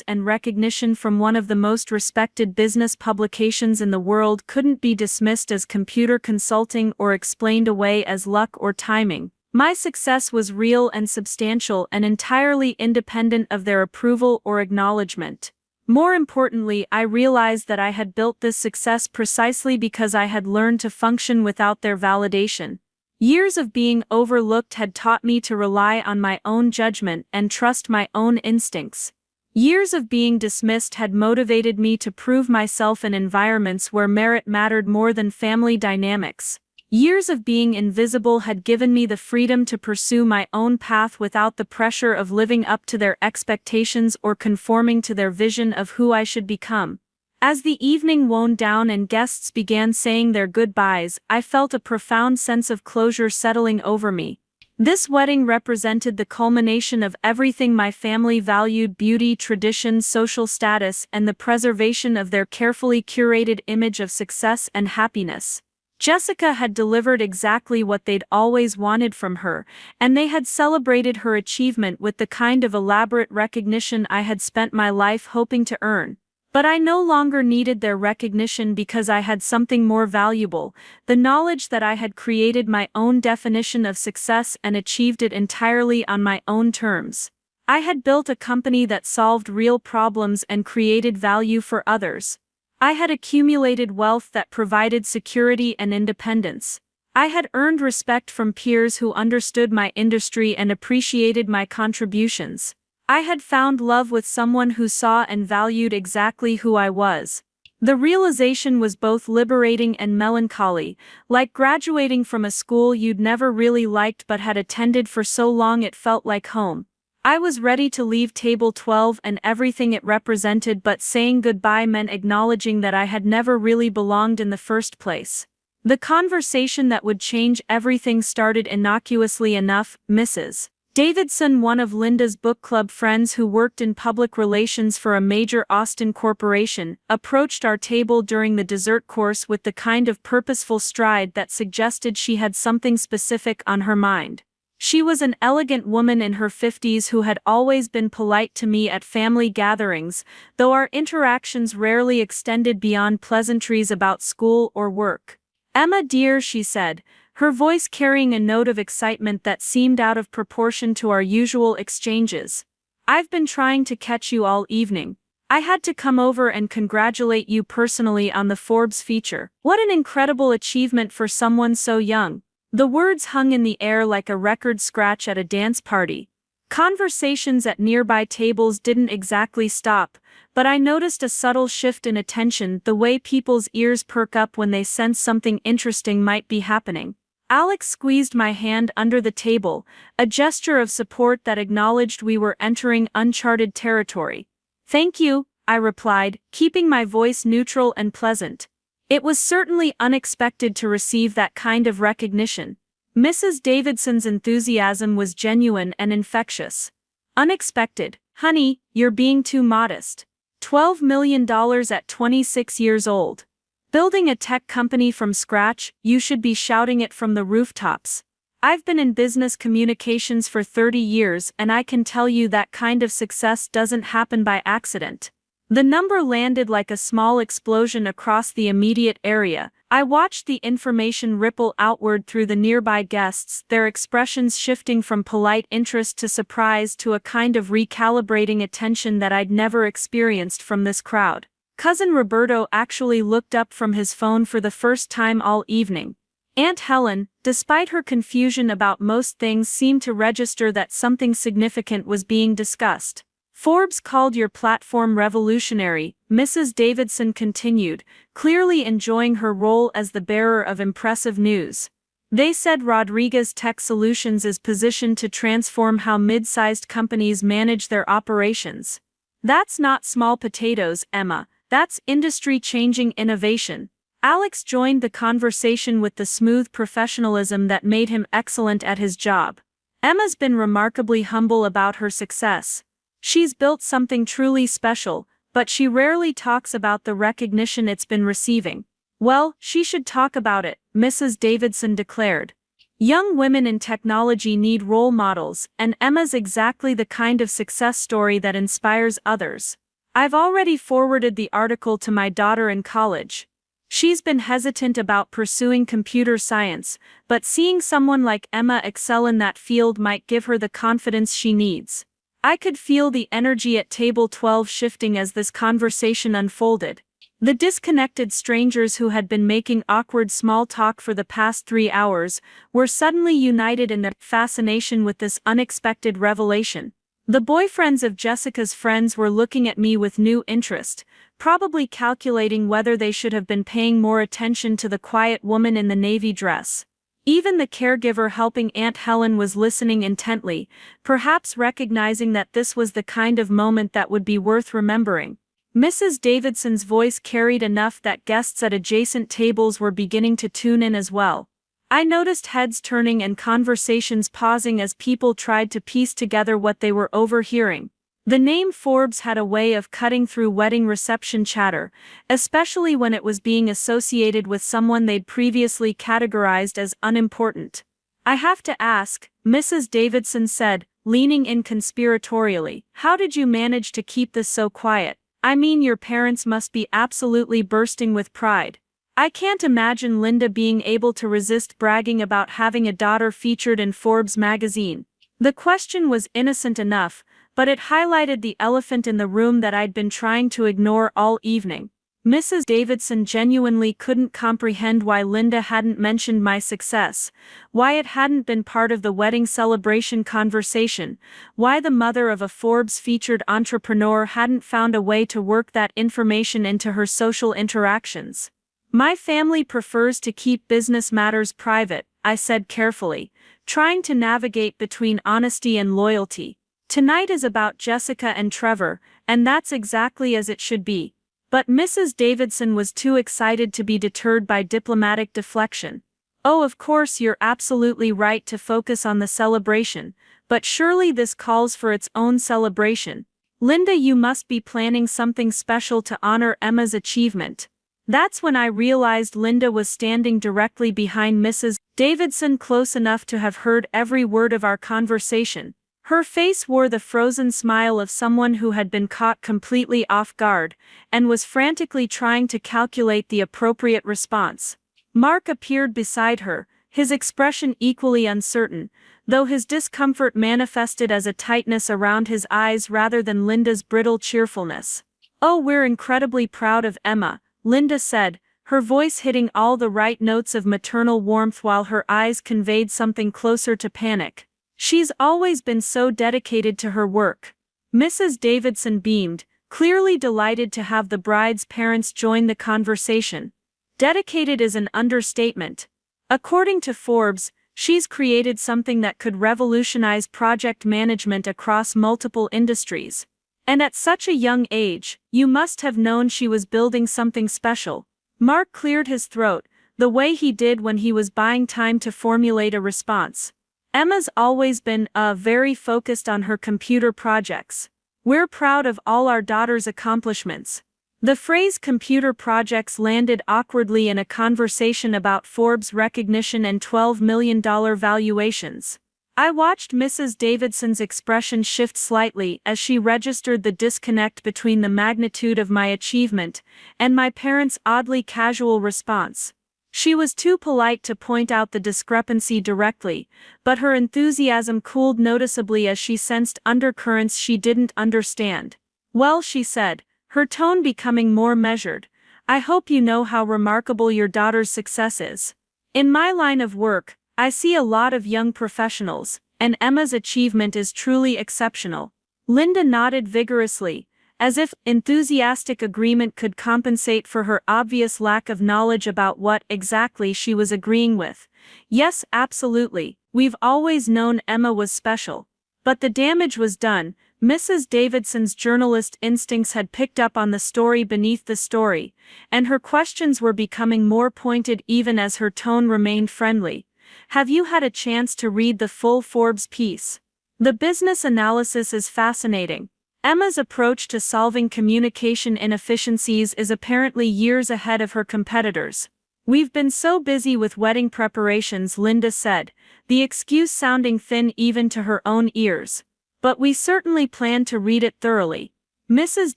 and recognition from one of the most respected business publications in the world couldn't be dismissed as computer consulting or explained away as luck or timing. My success was real and substantial and entirely independent of their approval or acknowledgement. More importantly, I realized that I had built this success precisely because I had learned to function without their validation. Years of being overlooked had taught me to rely on my own judgment and trust my own instincts. Years of being dismissed had motivated me to prove myself in environments where merit mattered more than family dynamics. Years of being invisible had given me the freedom to pursue my own path without the pressure of living up to their expectations or conforming to their vision of who I should become. As the evening wound down and guests began saying their goodbyes, I felt a profound sense of closure settling over me. This wedding represented the culmination of everything my family valued: beauty, tradition, social status, and the preservation of their carefully curated image of success and happiness. Jessica had delivered exactly what they'd always wanted from her, and they had celebrated her achievement with the kind of elaborate recognition I had spent my life hoping to earn. But I no longer needed their recognition because I had something more valuable: the knowledge that I had created my own definition of success and achieved it entirely on my own terms. I had built a company that solved real problems and created value for others. I had accumulated wealth that provided security and independence. I had earned respect from peers who understood my industry and appreciated my contributions. I had found love with someone who saw and valued exactly who I was. The realization was both liberating and melancholy, like graduating from a school you'd never really liked but had attended for so long it felt like home. I was ready to leave table 12 and everything it represented, but saying goodbye meant acknowledging that I had never really belonged in the first place. The conversation that would change everything started innocuously enough. Mrs. Davidson, one of Linda's book club friends who worked in public relations for a major Austin corporation, approached our table during the dessert course with the kind of purposeful stride that suggested she had something specific on her mind. She was an elegant woman in her 50s who had always been polite to me at family gatherings, though our interactions rarely extended beyond pleasantries about school or work. "Emma dear," she said, her voice carrying a note of excitement that seemed out of proportion to our usual exchanges. "I've been trying to catch you all evening. I had to come over and congratulate you personally on the Forbes feature. What an incredible achievement for someone so young." The words hung in the air like a record scratch at a dance party. Conversations at nearby tables didn't exactly stop, but I noticed a subtle shift in attention, the way people's ears perk up when they sense something interesting might be happening. Alex squeezed my hand under the table, a gesture of support that acknowledged we were entering uncharted territory. "Thank you," I replied, keeping my voice neutral and pleasant. It was certainly unexpected to receive that kind of recognition. Mrs. Davidson's enthusiasm was genuine and infectious. "Unexpected, honey, you're being too modest. $12 million at 26 years old. Building a tech company from scratch, you should be shouting it from the rooftops. I've been in business communications for 30 years and I can tell you that kind of success doesn't happen by accident." The number landed like a small explosion across the immediate area. I watched the information ripple outward through the nearby guests, their expressions shifting from polite interest to surprise to a kind of recalibrating attention that I'd never experienced from this crowd. Cousin Roberto actually looked up from his phone for the first time all evening. Aunt Helen, despite her confusion about most things, seemed to register that something significant was being discussed. "Forbes called your platform revolutionary," Mrs. Davidson continued, clearly enjoying her role as the bearer of impressive news. "They said Rodriguez Tech Solutions is positioned to transform how mid-sized companies manage their operations. That's not small potatoes, Emma. That's industry-changing innovation." Alex joined the conversation with the smooth professionalism that made him excellent at his job. "Emma's been remarkably humble about her success. She's built something truly special, but she rarely talks about the recognition it's been receiving." "Well, she should talk about it," Mrs. Davidson declared. "Young women in technology need role models, and Emma's exactly the kind of success story that inspires others. I've already forwarded the article to my daughter in college. She's been hesitant about pursuing computer science, but seeing someone like Emma excel in that field might give her the confidence she needs." I could feel the energy at table 12 shifting as this conversation unfolded. The disconnected strangers who had been making awkward small talk for the past 3 hours were suddenly united in their fascination with this unexpected revelation. The boyfriends of Jessica's friends were looking at me with new interest, probably calculating whether they should have been paying more attention to the quiet woman in the navy dress. Even the caregiver helping Aunt Helen was listening intently, perhaps recognizing that this was the kind of moment that would be worth remembering. Mrs. Davidson's voice carried enough that guests at adjacent tables were beginning to tune in as well. I noticed heads turning and conversations pausing as people tried to piece together what they were overhearing. The name Forbes had a way of cutting through wedding reception chatter, especially when it was being associated with someone they'd previously categorized as unimportant. "I have to ask," Mrs. Davidson said, leaning in conspiratorially, "how did you manage to keep this so quiet? I mean, your parents must be absolutely bursting with pride. I can't imagine Linda being able to resist bragging about having a daughter featured in Forbes magazine." The question was innocent enough, but it highlighted the elephant in the room that I'd been trying to ignore all evening. Mrs. Davidson genuinely couldn't comprehend why Linda hadn't mentioned my success, why it hadn't been part of the wedding celebration conversation, why the mother of a Forbes featured entrepreneur hadn't found a way to work that information into her social interactions. My family prefers to keep business matters private, I said carefully, trying to navigate between honesty and loyalty. Tonight is about Jessica and Trevor, and that's exactly as it should be. But Mrs. Davidson was too excited to be deterred by diplomatic deflection. Oh, of course you're absolutely right to focus on the celebration, but surely this calls for its own celebration. Linda, you must be planning something special to honor Emma's achievement. That's when I realized Linda was standing directly behind Mrs. Davidson, close enough to have heard every word of our conversation. Her face wore the frozen smile of someone who had been caught completely off guard, and was frantically trying to calculate the appropriate response. Mark appeared beside her, his expression equally uncertain, though his discomfort manifested as a tightness around his eyes rather than Linda's brittle cheerfulness. "Oh, we're incredibly proud of Emma," Linda said, her voice hitting all the right notes of maternal warmth while her eyes conveyed something closer to panic. "She's always been so dedicated to her work." Mrs. Davidson beamed, clearly delighted to have the bride's parents join the conversation. Dedicated is an understatement. According to Forbes, she's created something that could revolutionize project management across multiple industries. And at such a young age, you must have known she was building something special. Mark cleared his throat, the way he did when he was buying time to formulate a response. "Emma's always been very focused on her computer projects. We're proud of all our daughter's accomplishments." The phrase computer projects landed awkwardly in a conversation about Forbes recognition and $12 million valuations. I watched Mrs. Davidson's expression shift slightly as she registered the disconnect between the magnitude of my achievement and my parents' oddly casual response. She was too polite to point out the discrepancy directly, but her enthusiasm cooled noticeably as she sensed undercurrents she didn't understand. "Well," she said, her tone becoming more measured, "I hope you know how remarkable your daughter's success is. In my line of work, I see a lot of young professionals, and Emma's achievement is truly exceptional." Linda nodded vigorously, as if enthusiastic agreement could compensate for her obvious lack of knowledge about what exactly she was agreeing with. "Yes, absolutely, we've always known Emma was special." But the damage was done. Mrs. Davidson's journalist instincts had picked up on the story beneath the story, and her questions were becoming more pointed even as her tone remained friendly. "Have you had a chance to read the full Forbes piece? The business analysis is fascinating. Emma's approach to solving communication inefficiencies is apparently years ahead of her competitors." "We've been so busy with wedding preparations," Linda said, the excuse sounding thin even to her own ears. "But we certainly plan to read it thoroughly." Mrs.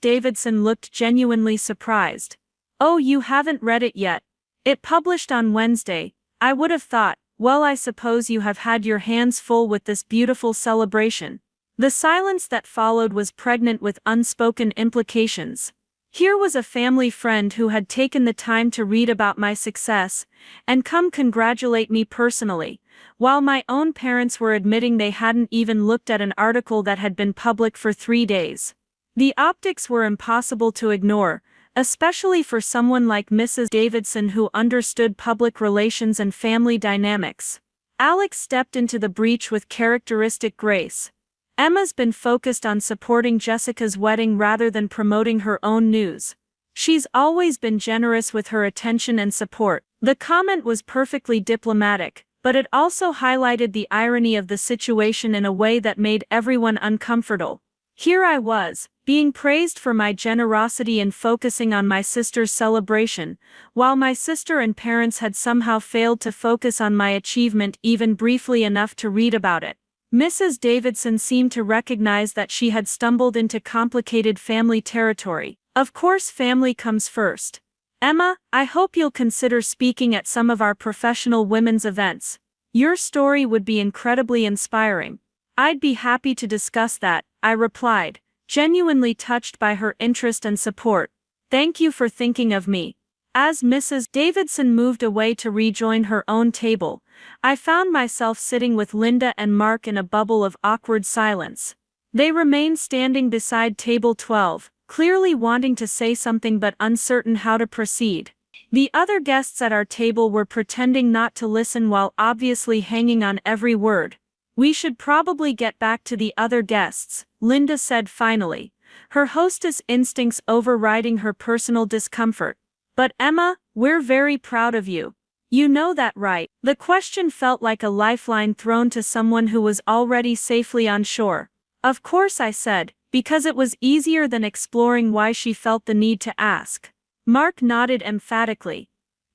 Davidson looked genuinely surprised. "Oh, you haven't read it yet? It published on Wednesday. I would have thought, well, I suppose you have had your hands full with this beautiful celebration." The silence that followed was pregnant with unspoken implications. Here was a family friend who had taken the time to read about my success and come congratulate me personally, while my own parents were admitting they hadn't even looked at an article that had been public for 3 days. The optics were impossible to ignore, especially for someone like Mrs. Davidson who understood public relations and family dynamics. Alex stepped into the breach with characteristic grace. "Emma's been focused on supporting Jessica's wedding rather than promoting her own news. She's always been generous with her attention and support." The comment was perfectly diplomatic, but it also highlighted the irony of the situation in a way that made everyone uncomfortable. Here I was, being praised for my generosity and focusing on my sister's celebration, while my sister and parents had somehow failed to focus on my achievement even briefly enough to read about it. Mrs. Davidson seemed to recognize that she had stumbled into complicated family territory. "Of course, family comes first. Emma, I hope you'll consider speaking at some of our professional women's events. Your story would be incredibly inspiring." "I'd be happy to discuss that," I replied, genuinely touched by her interest and support. Thank you for thinking of me. As Mrs. Davidson moved away to rejoin her own table, I found myself sitting with Linda and Mark in a bubble of awkward silence. They remained standing beside table 12, clearly wanting to say something but uncertain how to proceed. The other guests at our table were pretending not to listen while obviously hanging on every word. We should probably get back to the other guests, Linda said finally, her hostess instincts overriding her personal discomfort. But Emma, we're very proud of you. You know that, right? The question felt like a lifeline thrown to someone who was already safely on shore. Of course, I said, because it was easier than exploring why she felt the need to ask. Mark nodded emphatically.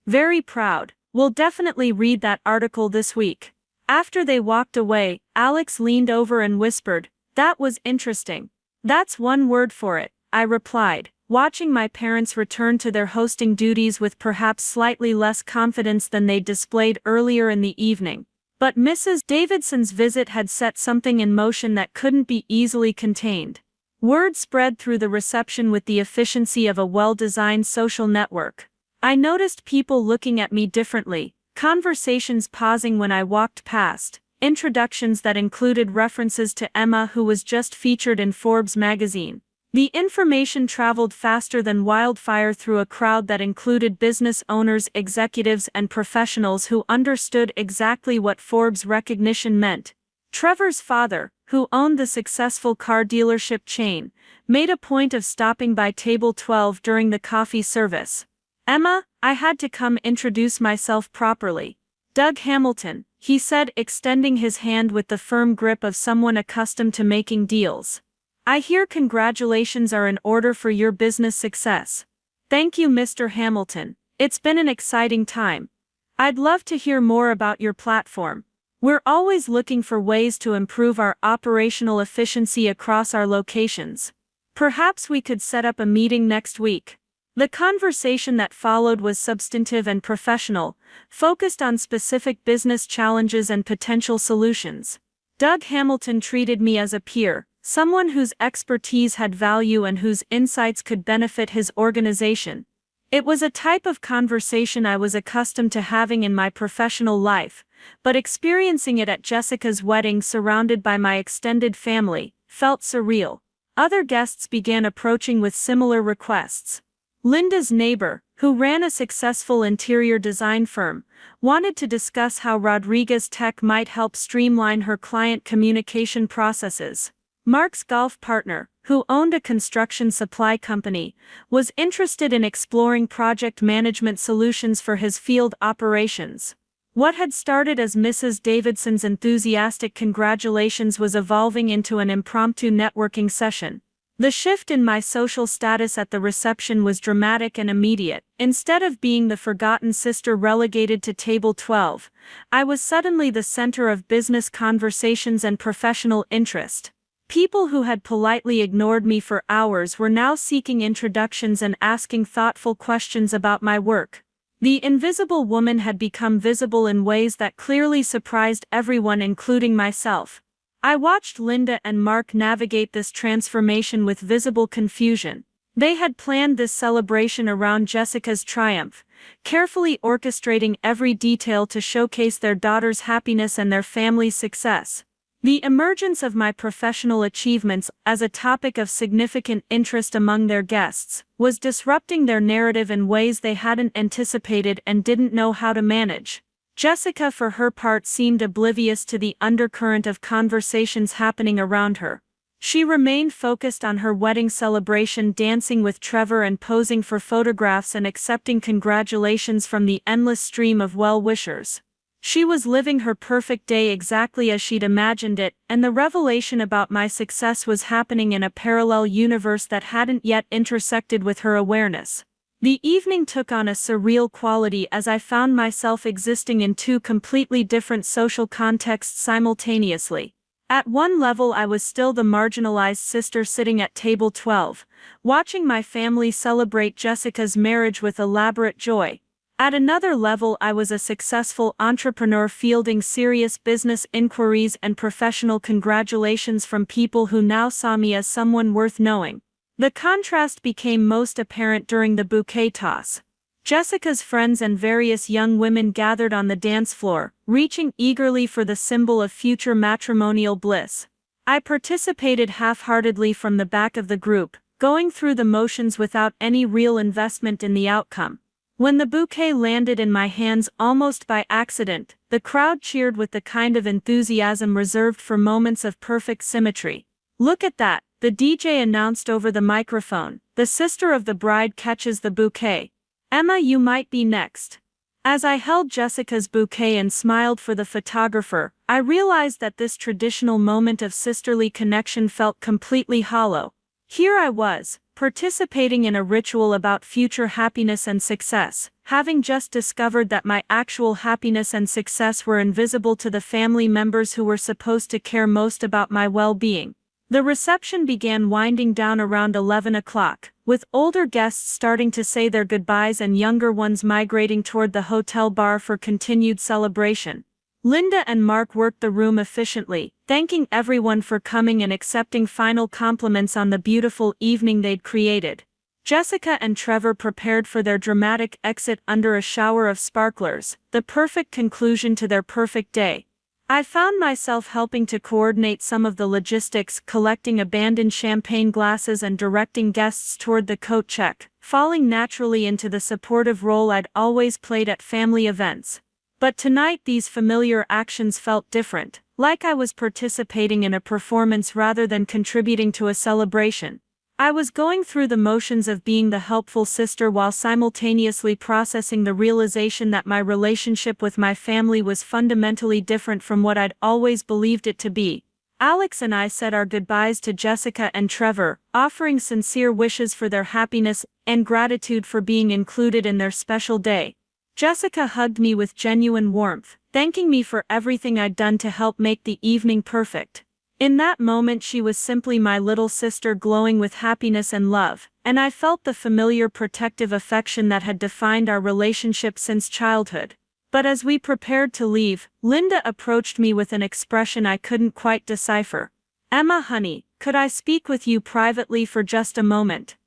Very proud. We'll definitely read that article this week. After they walked away, Alex leaned over and whispered, "That was interesting." "That's one word for it," I replied, watching my parents return to their hosting duties with perhaps slightly less confidence than they displayed earlier in the evening. But Mrs. Davidson's visit had set something in motion that couldn't be easily contained. Word spread through the reception with the efficiency of a well-designed social network. I noticed people looking at me differently, conversations pausing when I walked past, introductions that included references to Emma, who was just featured in Forbes magazine. The information traveled faster than wildfire through a crowd that included business owners, executives, and professionals who understood exactly what Forbes recognition meant. Trevor's father, who owned the successful car dealership chain, made a point of stopping by table 12 during the coffee service. "Emma, I had to come introduce myself properly. Doug Hamilton," he said, extending his hand with the firm grip of someone accustomed to making deals. "I hear congratulations are in order for your business success." "Thank you, Mr. Hamilton. It's been an exciting time. I'd love to hear more about your platform. We're always looking for ways to improve our operational efficiency across our locations. Perhaps we could set up a meeting next week." The conversation that followed was substantive and professional, focused on specific business challenges and potential solutions. Doug Hamilton treated me as a peer, someone whose expertise had value and whose insights could benefit his organization. It was a type of conversation I was accustomed to having in my professional life, but experiencing it at Jessica's wedding surrounded by my extended family felt surreal. Other guests began approaching with similar requests. Linda's neighbor, who ran a successful interior design firm, wanted to discuss how Rodriguez Tech might help streamline her client communication processes. Mark's golf partner, who owned a construction supply company, was interested in exploring project management solutions for his field operations. What had started as Mrs. Davidson's enthusiastic congratulations was evolving into an impromptu networking session. The shift in my social status at the reception was dramatic and immediate. Instead of being the forgotten sister relegated to table 12, I was suddenly the center of business conversations and professional interest. People who had politely ignored me for hours were now seeking introductions and asking thoughtful questions about my work. The invisible woman had become visible in ways that clearly surprised everyone, including myself. I watched Linda and Mark navigate this transformation with visible confusion. They had planned this celebration around Jessica's triumph, carefully orchestrating every detail to showcase their daughter's happiness and their family's success. The emergence of my professional achievements as a topic of significant interest among their guests was disrupting their narrative in ways they hadn't anticipated and didn't know how to manage. Jessica, for her part, seemed oblivious to the undercurrent of conversations happening around her. She remained focused on her wedding celebration, dancing with Trevor and posing for photographs and accepting congratulations from the endless stream of well-wishers. She was living her perfect day exactly as she'd imagined it, and the revelation about my success was happening in a parallel universe that hadn't yet intersected with her awareness. The evening took on a surreal quality as I found myself existing in two completely different social contexts simultaneously. At one level, I was still the marginalized sister sitting at table 12, watching my family celebrate Jessica's marriage with elaborate joy. At another level, I was a successful entrepreneur fielding serious business inquiries and professional congratulations from people who now saw me as someone worth knowing. The contrast became most apparent during the bouquet toss. Jessica's friends and various young women gathered on the dance floor, reaching eagerly for the symbol of future matrimonial bliss. I participated half-heartedly from the back of the group, going through the motions without any real investment in the outcome. When the bouquet landed in my hands almost by accident, the crowd cheered with the kind of enthusiasm reserved for moments of perfect symmetry. "Look at that," the DJ announced over the microphone. "The sister of the bride catches the bouquet. Emma, you might be next." As I held Jessica's bouquet and smiled for the photographer, I realized that this traditional moment of sisterly connection felt completely hollow. Here I was, participating in a ritual about future happiness and success, having just discovered that my actual happiness and success were invisible to the family members who were supposed to care most about my well-being. The reception began winding down around 11 o'clock, with older guests starting to say their goodbyes and younger ones migrating toward the hotel bar for continued celebration. Linda and Mark worked the room efficiently, thanking everyone for coming and accepting final compliments on the beautiful evening they'd created. Jessica and Trevor prepared for their dramatic exit under a shower of sparklers, the perfect conclusion to their perfect day. I found myself helping to coordinate some of the logistics, collecting abandoned champagne glasses and directing guests toward the coat check, falling naturally into the supportive role I'd always played at family events. But tonight these familiar actions felt different, like I was participating in a performance rather than contributing to a celebration. I was going through the motions of being the helpful sister while simultaneously processing the realization that my relationship with my family was fundamentally different from what I'd always believed it to be. Alex and I said our goodbyes to Jessica and Trevor, offering sincere wishes for their happiness and gratitude for being included in their special day. Jessica hugged me with genuine warmth, thanking me for everything I'd done to help make the evening perfect. In that moment she was simply my little sister glowing with happiness and love, and I felt the familiar protective affection that had defined our relationship since childhood. But as we prepared to leave, Linda approached me with an expression I couldn't quite decipher. "Emma, honey, could I speak with you privately for just a moment?"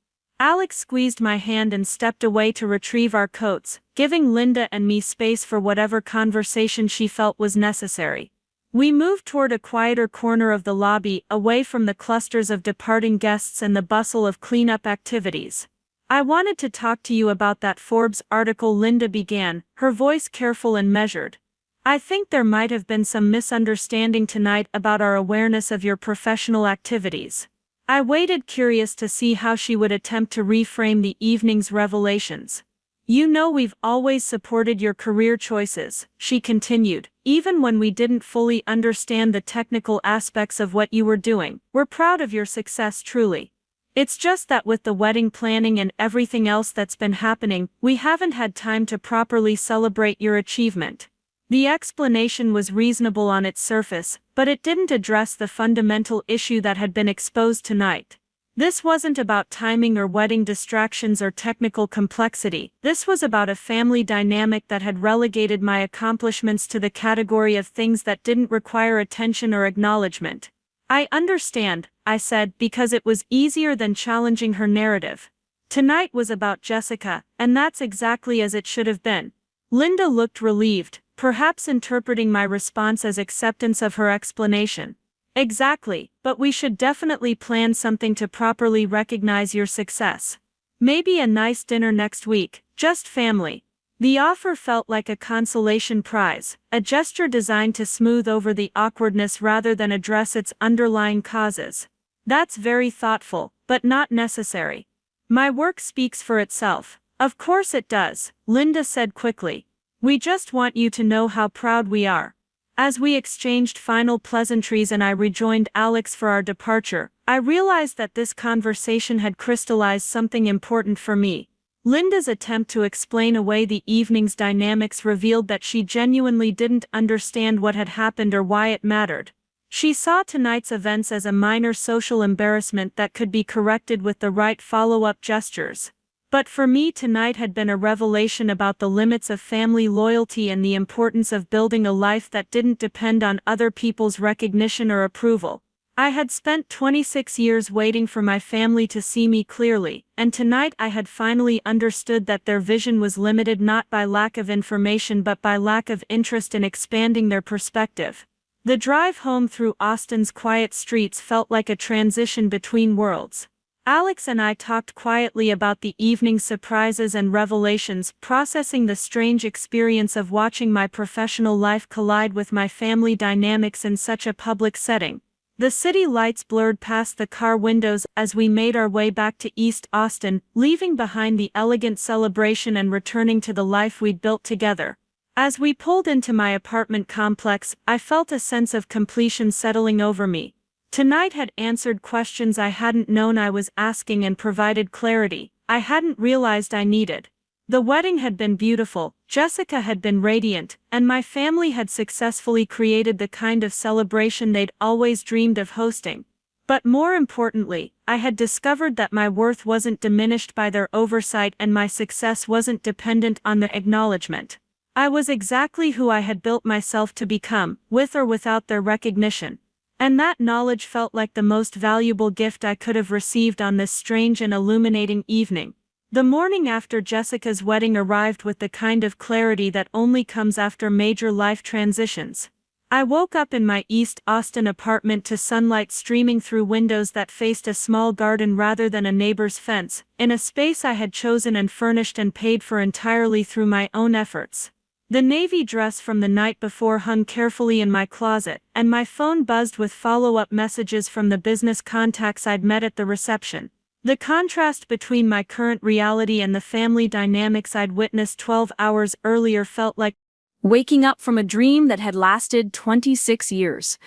Alex squeezed my hand and stepped away to retrieve our coats, giving Linda and me space for whatever conversation she felt was necessary. We moved toward a quieter corner of the lobby, away from the clusters of departing guests and the bustle of cleanup activities. "I wanted to talk to you about that Forbes article," Linda began, her voice careful and measured. "I think there might have been some misunderstanding tonight about our awareness of your professional activities." I waited, curious to see how she would attempt to reframe the evening's revelations. "You know we've always supported your career choices," she continued, "even when we didn't fully understand the technical aspects of what you were doing. We're proud of your success, truly. It's just that with the wedding planning and everything else that's been happening, we haven't had time to properly celebrate your achievement." The explanation was reasonable on its surface, but it didn't address the fundamental issue that had been exposed tonight. This wasn't about timing or wedding distractions or technical complexity. This was about a family dynamic that had relegated my accomplishments to the category of things that didn't require attention or acknowledgement. "I understand," I said, because it was easier than challenging her narrative. "Tonight was about Jessica, and that's exactly as it should have been." Linda looked relieved, perhaps interpreting my response as acceptance of her explanation. "Exactly, but we should definitely plan something to properly recognize your success. Maybe a nice dinner next week, just family." The offer felt like a consolation prize, a gesture designed to smooth over the awkwardness rather than address its underlying causes. "That's very thoughtful, but not necessary. My work speaks for itself." "Of course it does," Linda said quickly. "We just want you to know how proud we are." As we exchanged final pleasantries and I rejoined Alex for our departure, I realized that this conversation had crystallized something important for me. Linda's attempt to explain away the evening's dynamics revealed that she genuinely didn't understand what had happened or why it mattered. She saw tonight's events as a minor social embarrassment that could be corrected with the right follow-up gestures. But for me, tonight had been a revelation about the limits of family loyalty and the importance of building a life that didn't depend on other people's recognition or approval. I had spent 26 years waiting for my family to see me clearly, and tonight I had finally understood that their vision was limited not by lack of information but by lack of interest in expanding their perspective. The drive home through Austin's quiet streets felt like a transition between worlds. Alex and I talked quietly about the evening's surprises and revelations, processing the strange experience of watching my professional life collide with my family dynamics in such a public setting. The city lights blurred past the car windows as we made our way back to East Austin, leaving behind the elegant celebration and returning to the life we'd built together. As we pulled into my apartment complex, I felt a sense of completion settling over me. Tonight had answered questions I hadn't known I was asking and provided clarity I hadn't realized I needed. The wedding had been beautiful, Jessica had been radiant, and my family had successfully created the kind of celebration they'd always dreamed of hosting. But more importantly, I had discovered that my worth wasn't diminished by their oversight and my success wasn't dependent on their acknowledgement. I was exactly who I had built myself to become, with or without their recognition. And that knowledge felt like the most valuable gift I could have received on this strange and illuminating evening. The morning after Jessica's wedding arrived with the kind of clarity that only comes after major life transitions. I woke up in my East Austin apartment to sunlight streaming through windows that faced a small garden rather than a neighbor's fence, in a space I had chosen and furnished and paid for entirely through my own efforts. The navy dress from the night before hung carefully in my closet, and my phone buzzed with follow-up messages from the business contacts I'd met at the reception. The contrast between my current reality and the family dynamics I'd witnessed 12 hours earlier felt like waking up from a dream that had lasted 26 years.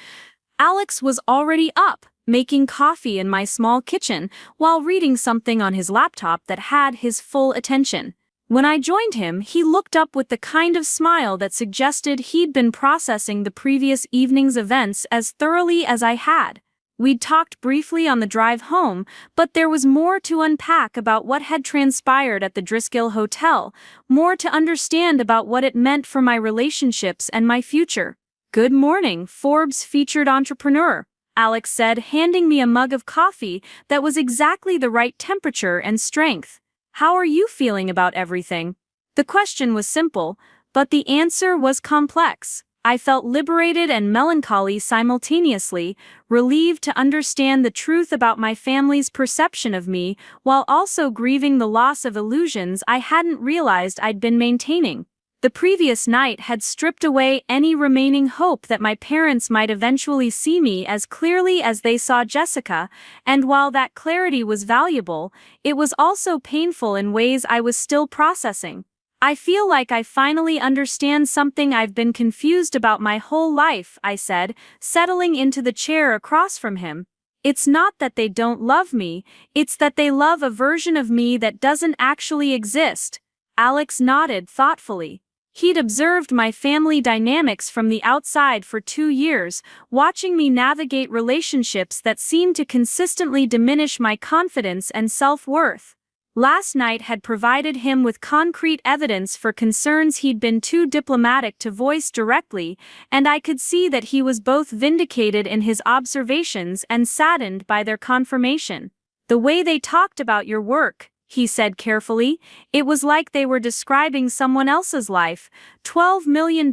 Alex was already up, making coffee in my small kitchen, while reading something on his laptop that had his full attention. When I joined him, he looked up with the kind of smile that suggested he'd been processing the previous evening's events as thoroughly as I had. We'd talked briefly on the drive home, but there was more to unpack about what had transpired at the Driscoll Hotel, more to understand about what it meant for my relationships and my future. "Good morning, Forbes featured entrepreneur," Alex said, handing me a mug of coffee that was exactly the right temperature and strength. "How are you feeling about everything?" The question was simple, but the answer was complex. I felt liberated and melancholy simultaneously, relieved to understand the truth about my family's perception of me, while also grieving the loss of illusions I hadn't realized I'd been maintaining. The previous night had stripped away any remaining hope that my parents might eventually see me as clearly as they saw Jessica, and while that clarity was valuable, it was also painful in ways I was still processing. "I feel like I finally understand something I've been confused about my whole life," I said, settling into the chair across from him. "It's not that they don't love me, it's that they love a version of me that doesn't actually exist." Alex nodded thoughtfully. He'd observed my family dynamics from the outside for 2 years, watching me navigate relationships that seemed to consistently diminish my confidence and self-worth. Last night had provided him with concrete evidence for concerns he'd been too diplomatic to voice directly, and I could see that he was both vindicated in his observations and saddened by their confirmation. "The way they talked about your work," he said carefully, "it was like they were describing someone else's life. $12 million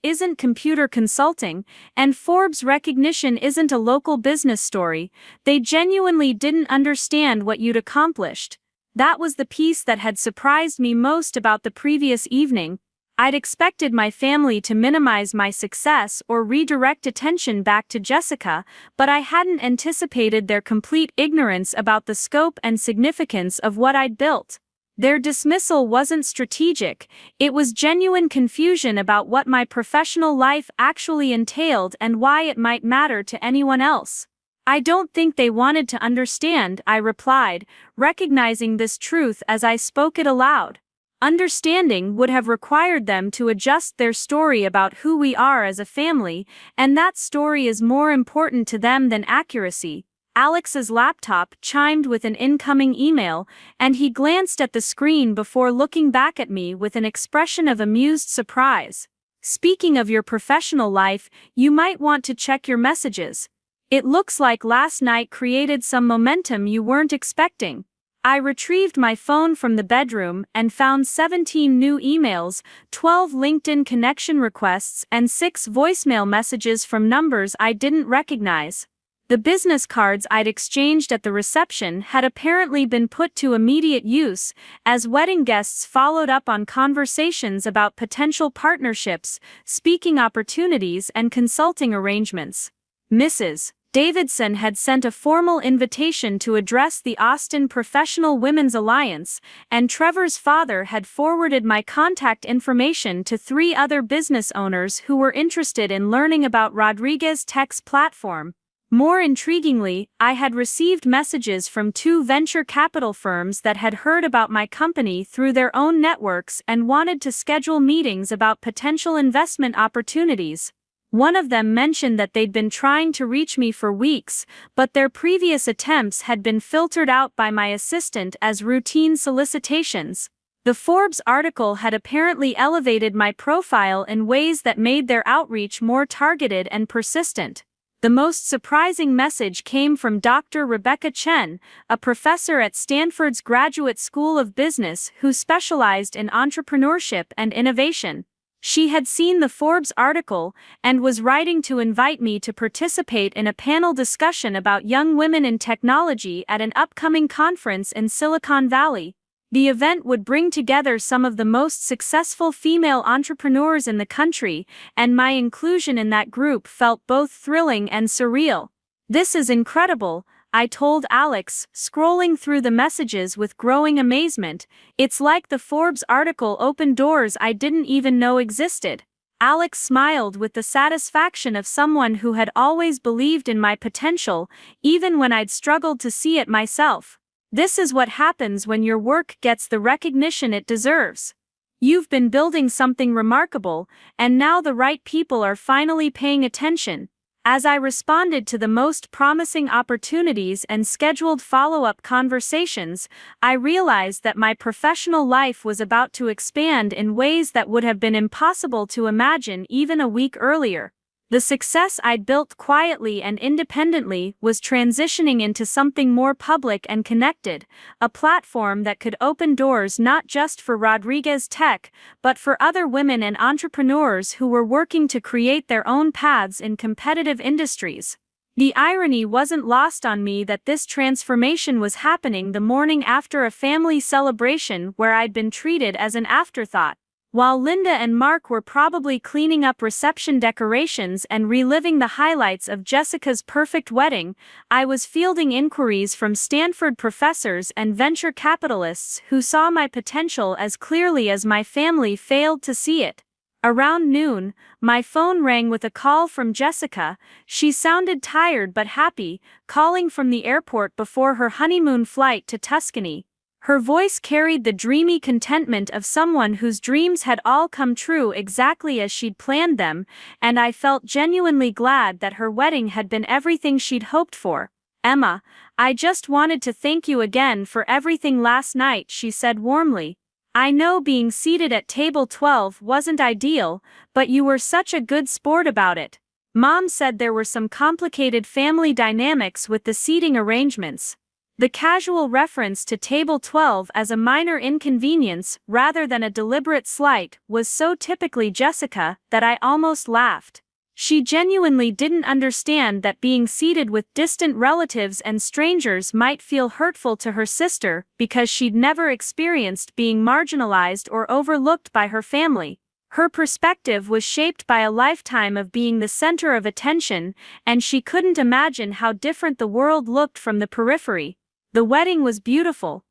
isn't computer consulting, and Forbes recognition isn't a local business story. They genuinely didn't understand what you'd accomplished." That was the piece that had surprised me most about the previous evening. I'd expected my family to minimize my success or redirect attention back to Jessica, but I hadn't anticipated their complete ignorance about the scope and significance of what I'd built. Their dismissal wasn't strategic, it was genuine confusion about what my professional life actually entailed and why it might matter to anyone else. "I don't think they wanted to understand," I replied, recognizing this truth as I spoke it aloud. Understanding would have required them to adjust their story about who we are as a family, and that story is more important to them than accuracy. Alex's laptop chimed with an incoming email, and he glanced at the screen before looking back at me with an expression of amused surprise. "Speaking of your professional life, you might want to check your messages. It looks like last night created some momentum you weren't expecting. I retrieved my phone from the bedroom and found 17 new emails, 12 LinkedIn connection requests, and 6 voicemail messages from numbers I didn't recognize. The business cards I'd exchanged at the reception had apparently been put to immediate use, as wedding guests followed up on conversations about potential partnerships, speaking opportunities, and consulting arrangements. Mrs. Davidson had sent a formal invitation to address the Austin Professional Women's Alliance, and Trevor's father had forwarded my contact information to 3 other business owners who were interested in learning about Rodriguez Tech's platform. More intriguingly, I had received messages from 2 venture capital firms that had heard about my company through their own networks and wanted to schedule meetings about potential investment opportunities. One of them mentioned that they'd been trying to reach me for weeks, but their previous attempts had been filtered out by my assistant as routine solicitations. The Forbes article had apparently elevated my profile in ways that made their outreach more targeted and persistent. The most surprising message came from Dr. Rebecca Chen, a professor at Stanford's Graduate School of Business who specialized in entrepreneurship and innovation. She had seen the Forbes article and was writing to invite me to participate in a panel discussion about young women in technology at an upcoming conference in Silicon Valley. The event would bring together some of the most successful female entrepreneurs in the country, and my inclusion in that group felt both thrilling and surreal. "This is incredible," I told Alex, scrolling through the messages with growing amazement. "It's like the Forbes article opened doors I didn't even know existed." Alex smiled with the satisfaction of someone who had always believed in my potential, even when I'd struggled to see it myself. "This is what happens when your work gets the recognition it deserves. You've been building something remarkable, and now the right people are finally paying attention." As I responded to the most promising opportunities and scheduled follow-up conversations, I realized that my professional life was about to expand in ways that would have been impossible to imagine even a week earlier. The success I'd built quietly and independently was transitioning into something more public and connected, a platform that could open doors not just for Rodriguez Tech, but for other women and entrepreneurs who were working to create their own paths in competitive industries. The irony wasn't lost on me that this transformation was happening the morning after a family celebration where I'd been treated as an afterthought. While Linda and Mark were probably cleaning up reception decorations and reliving the highlights of Jessica's perfect wedding, I was fielding inquiries from Stanford professors and venture capitalists who saw my potential as clearly as my family failed to see it. Around noon, my phone rang with a call from Jessica. She sounded tired but happy, calling from the airport before her honeymoon flight to Tuscany. Her voice carried the dreamy contentment of someone whose dreams had all come true exactly as she'd planned them, and I felt genuinely glad that her wedding had been everything she'd hoped for. "Emma, I just wanted to thank you again for everything last night," she said warmly. "I know being seated at table 12 wasn't ideal, but you were such a good sport about it." Mom said there were some complicated family dynamics with the seating arrangements. The casual reference to table 12 as a minor inconvenience rather than a deliberate slight was so typically Jessica that I almost laughed. She genuinely didn't understand that being seated with distant relatives and strangers might feel hurtful to her sister because she'd never experienced being marginalized or overlooked by her family. Her perspective was shaped by a lifetime of being the center of attention, and she couldn't imagine how different the world looked from the periphery. "The wedding was beautiful,"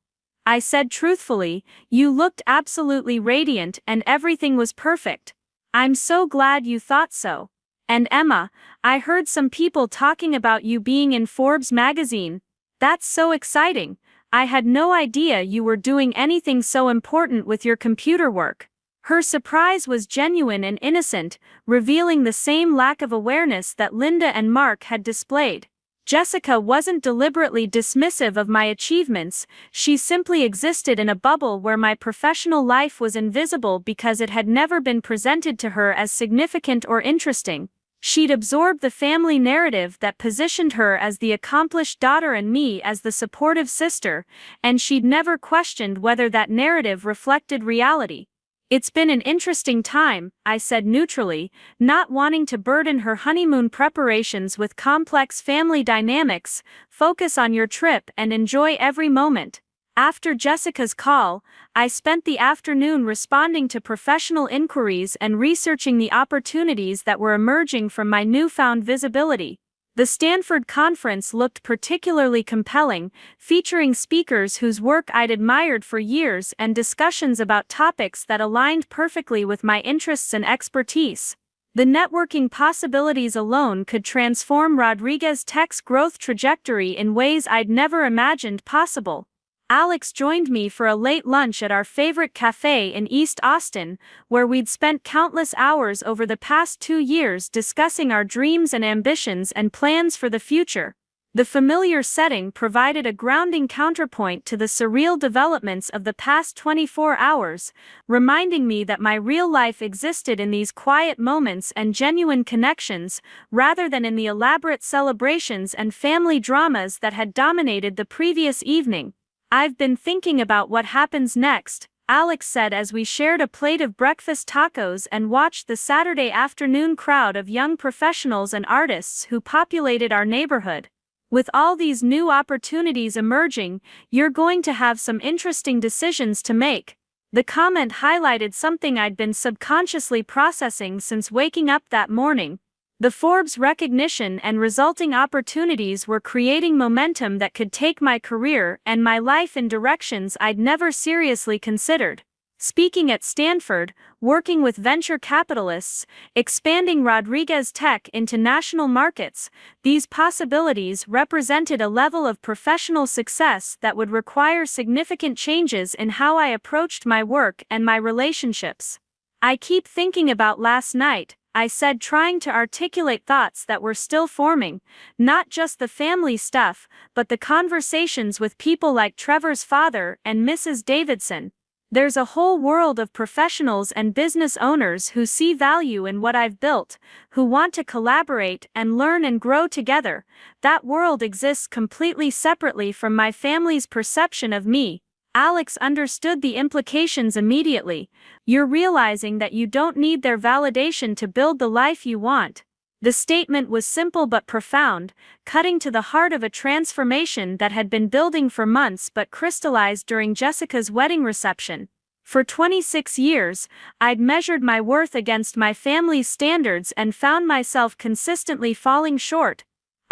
I said truthfully. "You looked absolutely radiant and everything was perfect." "I'm so glad you thought so. And Emma, I heard some people talking about you being in Forbes magazine. That's so exciting. I had no idea you were doing anything so important with your computer work." Her surprise was genuine and innocent, revealing the same lack of awareness that Linda and Mark had displayed. Jessica wasn't deliberately dismissive of my achievements, she simply existed in a bubble where my professional life was invisible because it had never been presented to her as significant or interesting. She'd absorbed the family narrative that positioned her as the accomplished daughter and me as the supportive sister, and she'd never questioned whether that narrative reflected reality. "It's been an interesting time," I said neutrally, not wanting to burden her honeymoon preparations with complex family dynamics. "Focus on your trip and enjoy every moment." After Jessica's call, I spent the afternoon responding to professional inquiries and researching the opportunities that were emerging from my newfound visibility. The Stanford conference looked particularly compelling, featuring speakers whose work I'd admired for years and discussions about topics that aligned perfectly with my interests and expertise. The networking possibilities alone could transform Rodriguez Tech's growth trajectory in ways I'd never imagined possible. Alex joined me for a late lunch at our favorite cafe in East Austin, where we'd spent countless hours over the past 2 years discussing our dreams and ambitions and plans for the future. The familiar setting provided a grounding counterpoint to the surreal developments of the past 24 hours, reminding me that my real life existed in these quiet moments and genuine connections, rather than in the elaborate celebrations and family dramas that had dominated the previous evening. "I've been thinking about what happens next," Alex said as we shared a plate of breakfast tacos and watched the Saturday afternoon crowd of young professionals and artists who populated our neighborhood. "With all these new opportunities emerging, you're going to have some interesting decisions to make." The comment highlighted something I'd been subconsciously processing since waking up that morning. The Forbes recognition and resulting opportunities were creating momentum that could take my career and my life in directions I'd never seriously considered. Speaking at Stanford, working with venture capitalists, expanding Rodriguez Tech into national markets, these possibilities represented a level of professional success that would require significant changes in how I approached my work and my relationships. "I keep thinking about last night," I said, trying to articulate thoughts that were still forming, "not just the family stuff, but the conversations with people like Trevor's father and Mrs. Davidson. There's a whole world of professionals and business owners who see value in what I've built, who want to collaborate and learn and grow together. That world exists completely separately from my family's perception of me." Alex understood the implications immediately. "You're realizing that you don't need their validation to build the life you want." The statement was simple but profound, cutting to the heart of a transformation that had been building for months but crystallized during Jessica's wedding reception. For 26 years, I'd measured my worth against my family's standards and found myself consistently falling short.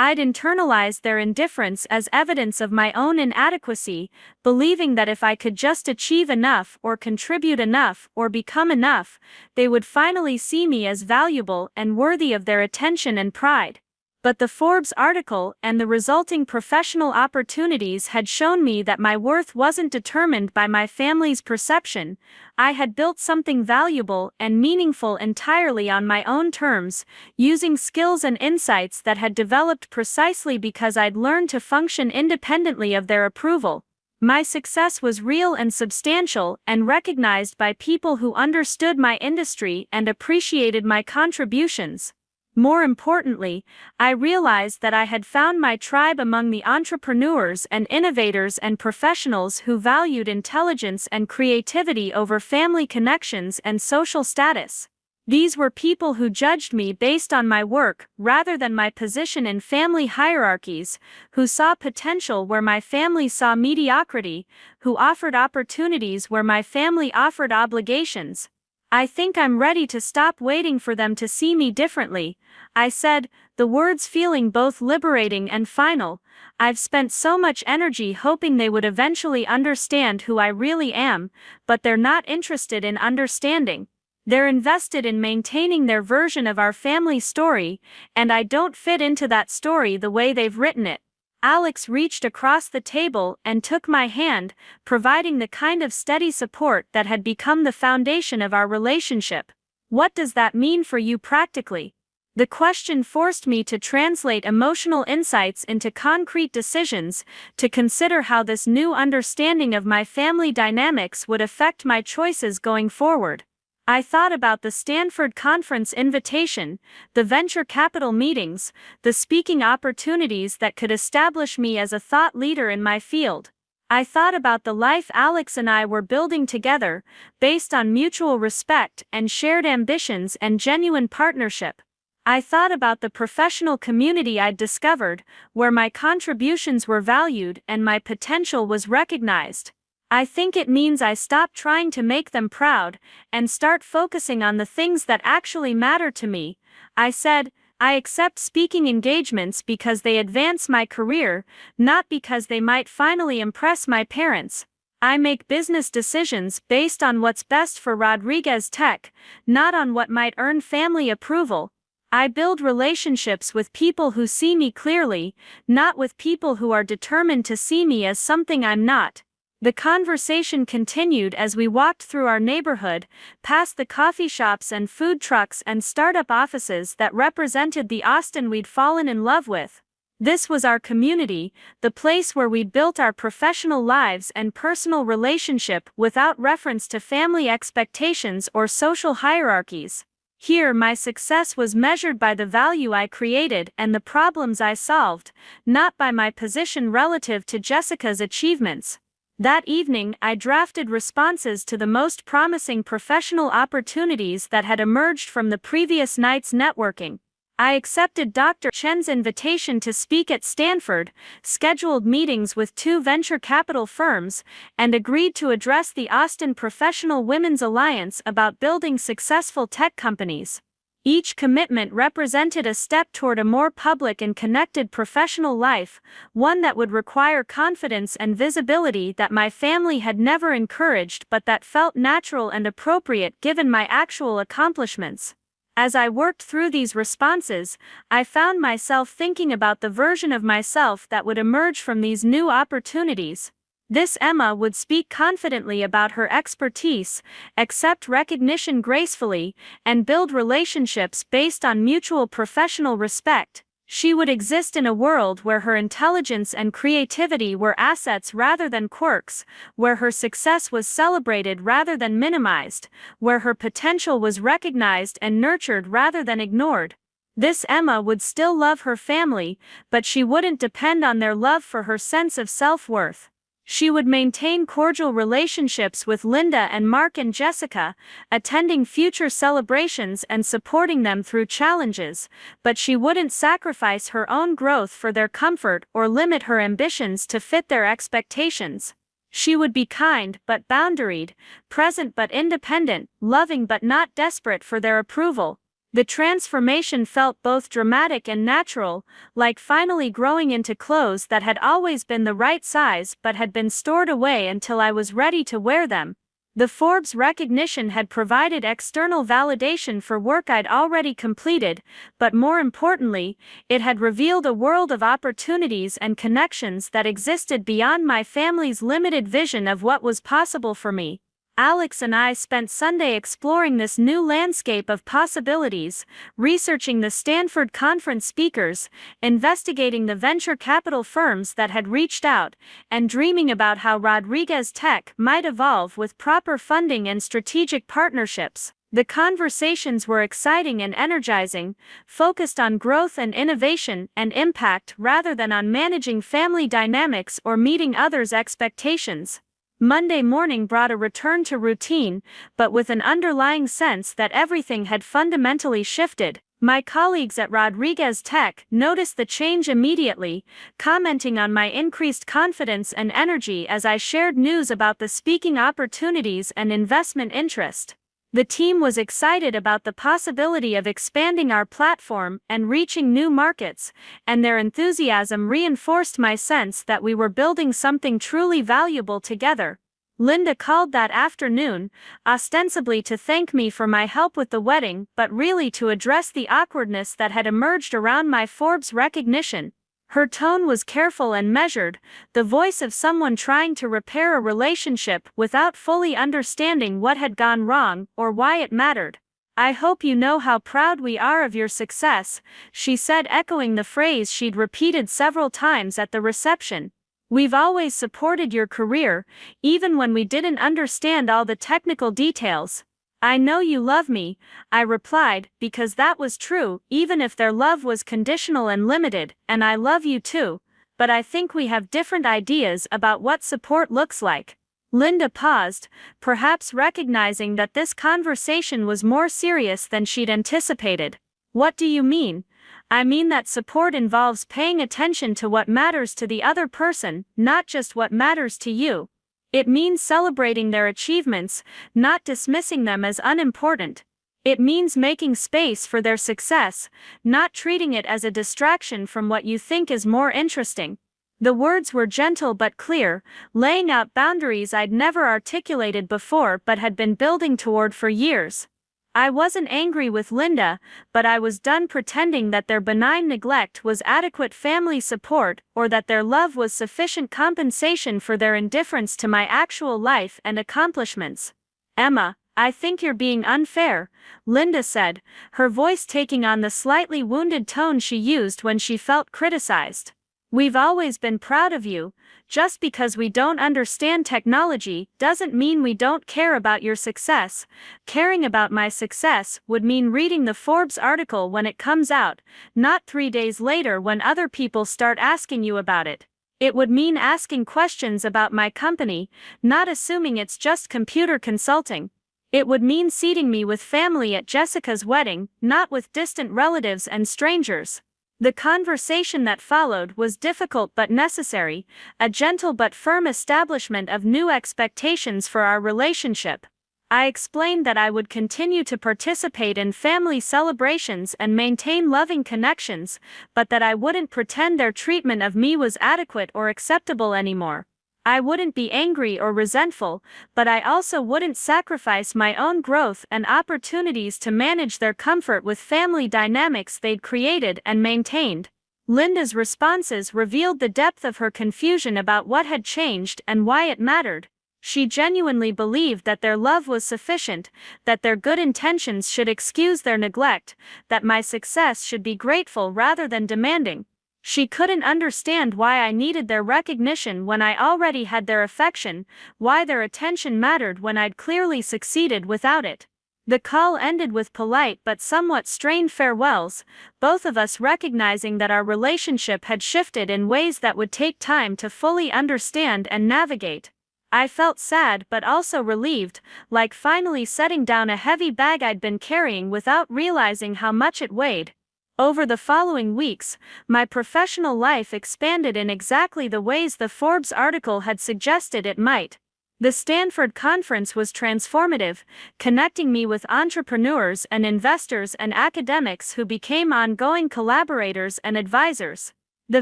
I'd internalized their indifference as evidence of my own inadequacy, believing that if I could just achieve enough or contribute enough or become enough, they would finally see me as valuable and worthy of their attention and pride. But the Forbes article and the resulting professional opportunities had shown me that my worth wasn't determined by my family's perception. I had built something valuable and meaningful entirely on my own terms, using skills and insights that had developed precisely because I'd learned to function independently of their approval. My success was real and substantial and recognized by people who understood my industry and appreciated my contributions. More importantly, I realized that I had found my tribe among the entrepreneurs and innovators and professionals who valued intelligence and creativity over family connections and social status. These were people who judged me based on my work rather than my position in family hierarchies, who saw potential where my family saw mediocrity, who offered opportunities where my family offered obligations. "I think I'm ready to stop waiting for them to see me differently," I said, the words feeling both liberating and final. "I've spent so much energy hoping they would eventually understand who I really am, but they're not interested in understanding. They're invested in maintaining their version of our family story, and I don't fit into that story the way they've written it." Alex reached across the table and took my hand, providing the kind of steady support that had become the foundation of our relationship. "What does that mean for you practically?" The question forced me to translate emotional insights into concrete decisions, to consider how this new understanding of my family dynamics would affect my choices going forward. I thought about the Stanford conference invitation, the venture capital meetings, the speaking opportunities that could establish me as a thought leader in my field. I thought about the life Alex and I were building together, based on mutual respect and shared ambitions and genuine partnership. I thought about the professional community I'd discovered, where my contributions were valued and my potential was recognized. I think it means I stop trying to make them proud and start focusing on the things that actually matter to me. I said, I accept speaking engagements because they advance my career, not because they might finally impress my parents. I make business decisions based on what's best for Rodriguez Tech, not on what might earn family approval. I build relationships with people who see me clearly, not with people who are determined to see me as something I'm not. The conversation continued as we walked through our neighborhood, past the coffee shops and food trucks and startup offices that represented the Austin we'd fallen in love with. This was our community, the place where we'd built our professional lives and personal relationship without reference to family expectations or social hierarchies. Here, my success was measured by the value I created and the problems I solved, not by my position relative to Jessica's achievements. That evening, I drafted responses to the most promising professional opportunities that had emerged from the previous night's networking. I accepted Dr. Chen's invitation to speak at Stanford, scheduled meetings with 2 venture capital firms, and agreed to address the Austin Professional Women's Alliance about building successful tech companies. Each commitment represented a step toward a more public and connected professional life, one that would require confidence and visibility that my family had never encouraged but that felt natural and appropriate given my actual accomplishments. As I worked through these responses, I found myself thinking about the version of myself that would emerge from these new opportunities. This Emma would speak confidently about her expertise, accept recognition gracefully, and build relationships based on mutual professional respect. She would exist in a world where her intelligence and creativity were assets rather than quirks, where her success was celebrated rather than minimized, where her potential was recognized and nurtured rather than ignored. This Emma would still love her family, but she wouldn't depend on their love for her sense of self-worth. She would maintain cordial relationships with Linda and Mark and Jessica, attending future celebrations and supporting them through challenges, but she wouldn't sacrifice her own growth for their comfort or limit her ambitions to fit their expectations. She would be kind but boundaried, present but independent, loving but not desperate for their approval. The transformation felt both dramatic and natural, like finally growing into clothes that had always been the right size but had been stored away until I was ready to wear them. The Forbes recognition had provided external validation for work I'd already completed, but more importantly, it had revealed a world of opportunities and connections that existed beyond my family's limited vision of what was possible for me. Alex and I spent Sunday exploring this new landscape of possibilities, researching the Stanford conference speakers, investigating the venture capital firms that had reached out, and dreaming about how Rodriguez Tech might evolve with proper funding and strategic partnerships. The conversations were exciting and energizing, focused on growth and innovation and impact rather than on managing family dynamics or meeting others' expectations. Monday morning brought a return to routine, but with an underlying sense that everything had fundamentally shifted. My colleagues at Rodriguez Tech noticed the change immediately, commenting on my increased confidence and energy as I shared news about the speaking opportunities and investment interest. The team was excited about the possibility of expanding our platform and reaching new markets, and their enthusiasm reinforced my sense that we were building something truly valuable together. Linda called that afternoon, ostensibly to thank me for my help with the wedding, but really to address the awkwardness that had emerged around my Forbes recognition. Her tone was careful and measured, the voice of someone trying to repair a relationship without fully understanding what had gone wrong or why it mattered. "I hope you know how proud we are of your success," she said, echoing the phrase she'd repeated several times at the reception. "We've always supported your career, even when we didn't understand all the technical details." I know you love me, I replied, because that was true, even if their love was conditional and limited, and I love you too, but I think we have different ideas about what support looks like. Linda paused, perhaps recognizing that this conversation was more serious than she'd anticipated. What do you mean? I mean that support involves paying attention to what matters to the other person, not just what matters to you. It means celebrating their achievements, not dismissing them as unimportant. It means making space for their success, not treating it as a distraction from what you think is more interesting. The words were gentle but clear, laying out boundaries I'd never articulated before but had been building toward for years. I wasn't angry with Linda, but I was done pretending that their benign neglect was adequate family support or that their love was sufficient compensation for their indifference to my actual life and accomplishments. Emma, I think you're being unfair, Linda said, her voice taking on the slightly wounded tone she used when she felt criticized. We've always been proud of you. Just because we don't understand technology doesn't mean we don't care about your success. Caring about my success would mean reading the Forbes article when it comes out, not 3 days later when other people start asking you about it. It would mean asking questions about my company, not assuming it's just computer consulting. It would mean seating me with family at Jessica's wedding, not with distant relatives and strangers. The conversation that followed was difficult but necessary, a gentle but firm establishment of new expectations for our relationship. I explained that I would continue to participate in family celebrations and maintain loving connections, but that I wouldn't pretend their treatment of me was adequate or acceptable anymore. I wouldn't be angry or resentful, but I also wouldn't sacrifice my own growth and opportunities to manage their comfort with family dynamics they'd created and maintained. Linda's responses revealed the depth of her confusion about what had changed and why it mattered. She genuinely believed that their love was sufficient, that their good intentions should excuse their neglect, that my success should be grateful rather than demanding. She couldn't understand why I needed their recognition when I already had their affection, why their attention mattered when I'd clearly succeeded without it. The call ended with polite but somewhat strained farewells, both of us recognizing that our relationship had shifted in ways that would take time to fully understand and navigate. I felt sad but also relieved, like finally setting down a heavy bag I'd been carrying without realizing how much it weighed. Over the following weeks, my professional life expanded in exactly the ways the Forbes article had suggested it might. The Stanford conference was transformative, connecting me with entrepreneurs and investors and academics who became ongoing collaborators and advisors. The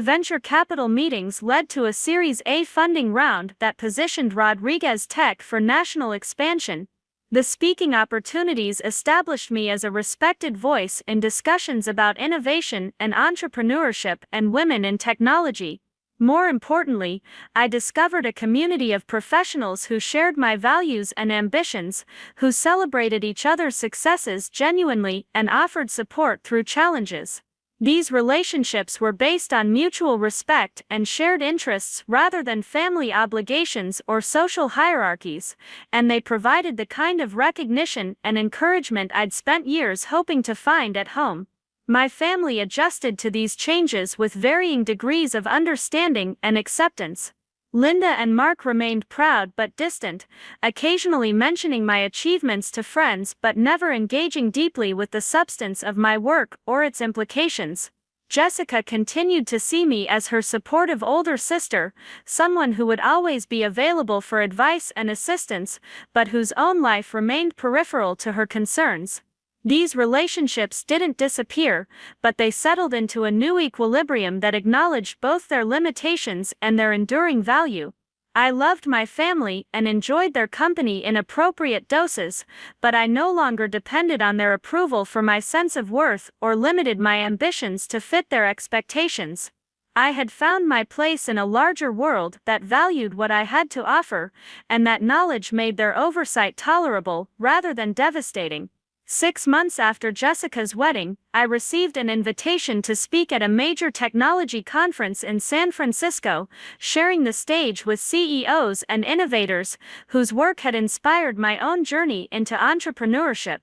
venture capital meetings led to a Series A funding round that positioned Rodriguez Tech for national expansion. The speaking opportunities established me as a respected voice in discussions about innovation and entrepreneurship and women in technology. More importantly, I discovered a community of professionals who shared my values and ambitions, who celebrated each other's successes genuinely and offered support through challenges. These relationships were based on mutual respect and shared interests rather than family obligations or social hierarchies, and they provided the kind of recognition and encouragement I'd spent years hoping to find at home. My family adjusted to these changes with varying degrees of understanding and acceptance. Linda and Mark remained proud but distant, occasionally mentioning my achievements to friends but never engaging deeply with the substance of my work or its implications. Jessica continued to see me as her supportive older sister, someone who would always be available for advice and assistance, but whose own life remained peripheral to her concerns. These relationships didn't disappear, but they settled into a new equilibrium that acknowledged both their limitations and their enduring value. I loved my family and enjoyed their company in appropriate doses, but I no longer depended on their approval for my sense of worth or limited my ambitions to fit their expectations. I had found my place in a larger world that valued what I had to offer, and that knowledge made their oversight tolerable rather than devastating. 6 months after Jessica's wedding, I received an invitation to speak at a major technology conference in San Francisco, sharing the stage with CEOs and innovators whose work had inspired my own journey into entrepreneurship.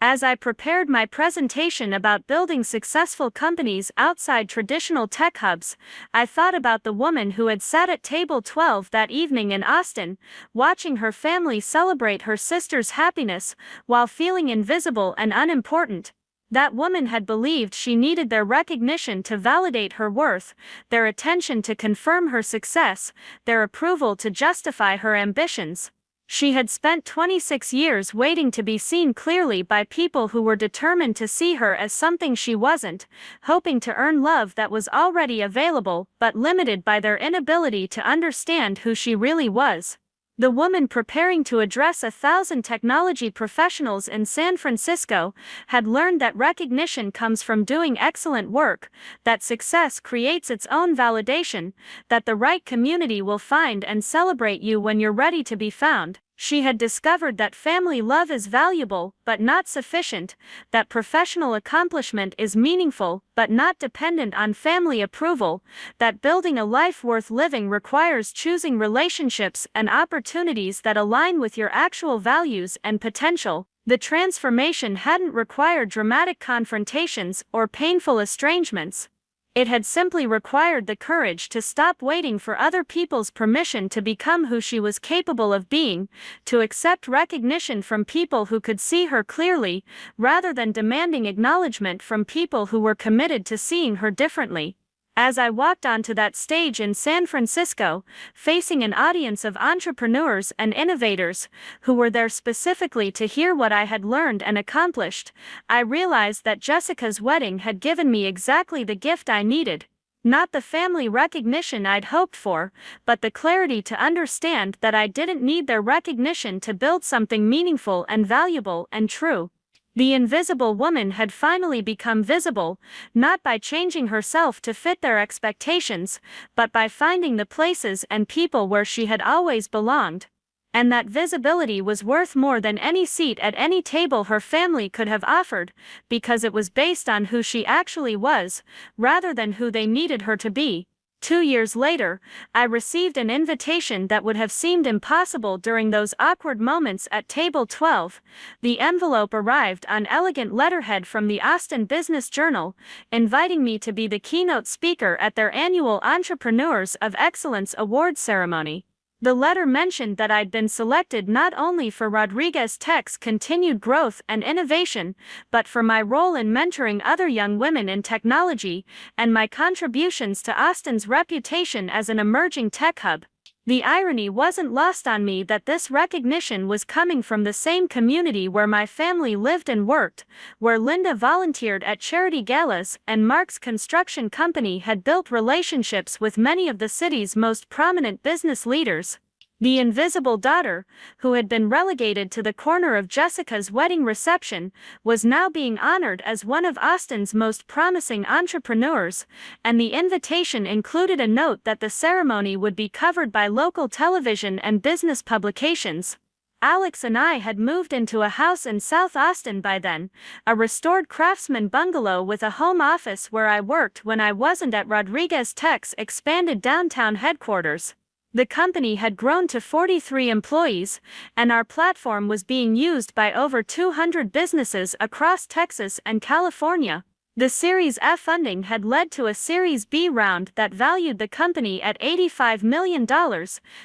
As I prepared my presentation about building successful companies outside traditional tech hubs, I thought about the woman who had sat at table 12 that evening in Austin, watching her family celebrate her sister's happiness while feeling invisible and unimportant. That woman had believed she needed their recognition to validate her worth, their attention to confirm her success, their approval to justify her ambitions. She had spent 26 years waiting to be seen clearly by people who were determined to see her as something she wasn't, hoping to earn love that was already available but limited by their inability to understand who she really was. The woman preparing to address 1,000 technology professionals in San Francisco had learned that recognition comes from doing excellent work, that success creates its own validation, that the right community will find and celebrate you when you're ready to be found. She had discovered that family love is valuable but not sufficient, that professional accomplishment is meaningful but not dependent on family approval, that building a life worth living requires choosing relationships and opportunities that align with your actual values and potential. The transformation hadn't required dramatic confrontations or painful estrangements. It had simply required the courage to stop waiting for other people's permission to become who she was capable of being, to accept recognition from people who could see her clearly, rather than demanding acknowledgement from people who were committed to seeing her differently. As I walked onto that stage in San Francisco, facing an audience of entrepreneurs and innovators who were there specifically to hear what I had learned and accomplished, I realized that Jessica's wedding had given me exactly the gift I needed. Not the family recognition I'd hoped for, but the clarity to understand that I didn't need their recognition to build something meaningful and valuable and true. The invisible woman had finally become visible, not by changing herself to fit their expectations, but by finding the places and people where she had always belonged. And that visibility was worth more than any seat at any table her family could have offered, because it was based on who she actually was, rather than who they needed her to be. 2 years later, I received an invitation that would have seemed impossible during those awkward moments at table 12. The envelope arrived on elegant letterhead from the Austin Business Journal, inviting me to be the keynote speaker at their annual Entrepreneurs of Excellence Awards ceremony. The letter mentioned that I'd been selected not only for Rodriguez Tech's continued growth and innovation, but for my role in mentoring other young women in technology, and my contributions to Austin's reputation as an emerging tech hub. The irony wasn't lost on me that this recognition was coming from the same community where my family lived and worked, where Linda volunteered at charity galas and Mark's construction company had built relationships with many of the city's most prominent business leaders. The invisible daughter, who had been relegated to the corner of Jessica's wedding reception, was now being honored as one of Austin's most promising entrepreneurs, and the invitation included a note that the ceremony would be covered by local television and business publications. Alex and I had moved into a house in South Austin by then, a restored craftsman bungalow with a home office where I worked when I wasn't at Rodriguez Tech's expanded downtown headquarters. The company had grown to 43 employees, and our platform was being used by over 200 businesses across Texas and California. The Series F funding had led to a Series B round that valued the company at $85 million,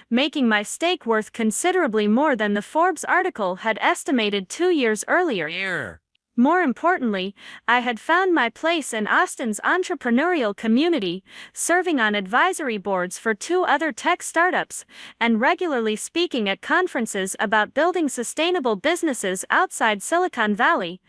making my stake worth considerably more than the Forbes article had estimated 2 years earlier. More importantly, I had found my place in Austin's entrepreneurial community, serving on advisory boards for 2 other tech startups, and regularly speaking at conferences about building sustainable businesses outside Silicon Valley.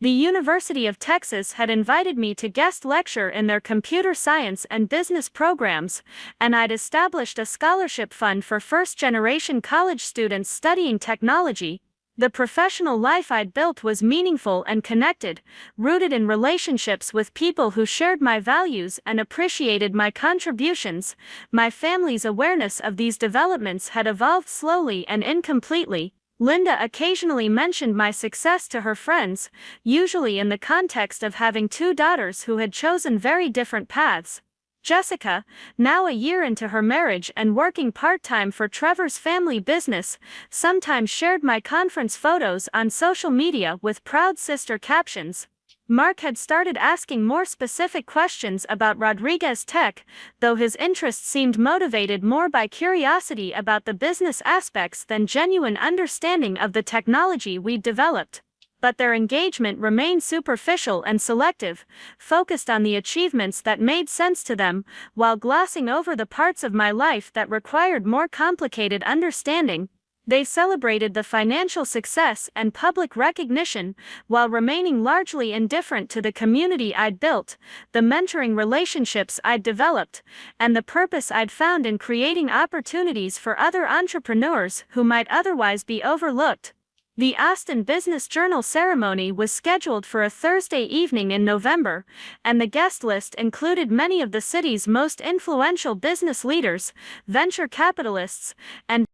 The University of Texas had invited me to guest lecture in their computer science and business programs, and I'd established a scholarship fund for first-generation college students studying technology. The professional life I'd built was meaningful and connected, rooted in relationships with people who shared my values and appreciated my contributions. My family's awareness of these developments had evolved slowly and incompletely. Linda occasionally mentioned my success to her friends, usually in the context of having two daughters who had chosen very different paths. Jessica, now a year into her marriage and working part-time for Trevor's family business, sometimes shared my conference photos on social media with proud sister captions. Mark had started asking more specific questions about Rodriguez Tech, though his interest seemed motivated more by curiosity about the business aspects than genuine understanding of the technology we'd developed. But their engagement remained superficial and selective, focused on the achievements that made sense to them, while glossing over the parts of my life that required more complicated understanding. They celebrated the financial success and public recognition, while remaining largely indifferent to the community I'd built, the mentoring relationships I'd developed, and the purpose I'd found in creating opportunities for other entrepreneurs who might otherwise be overlooked. The Austin Business Journal ceremony was scheduled for a Thursday evening in November, and the guest list included many of the city's most influential business leaders, venture capitalists, and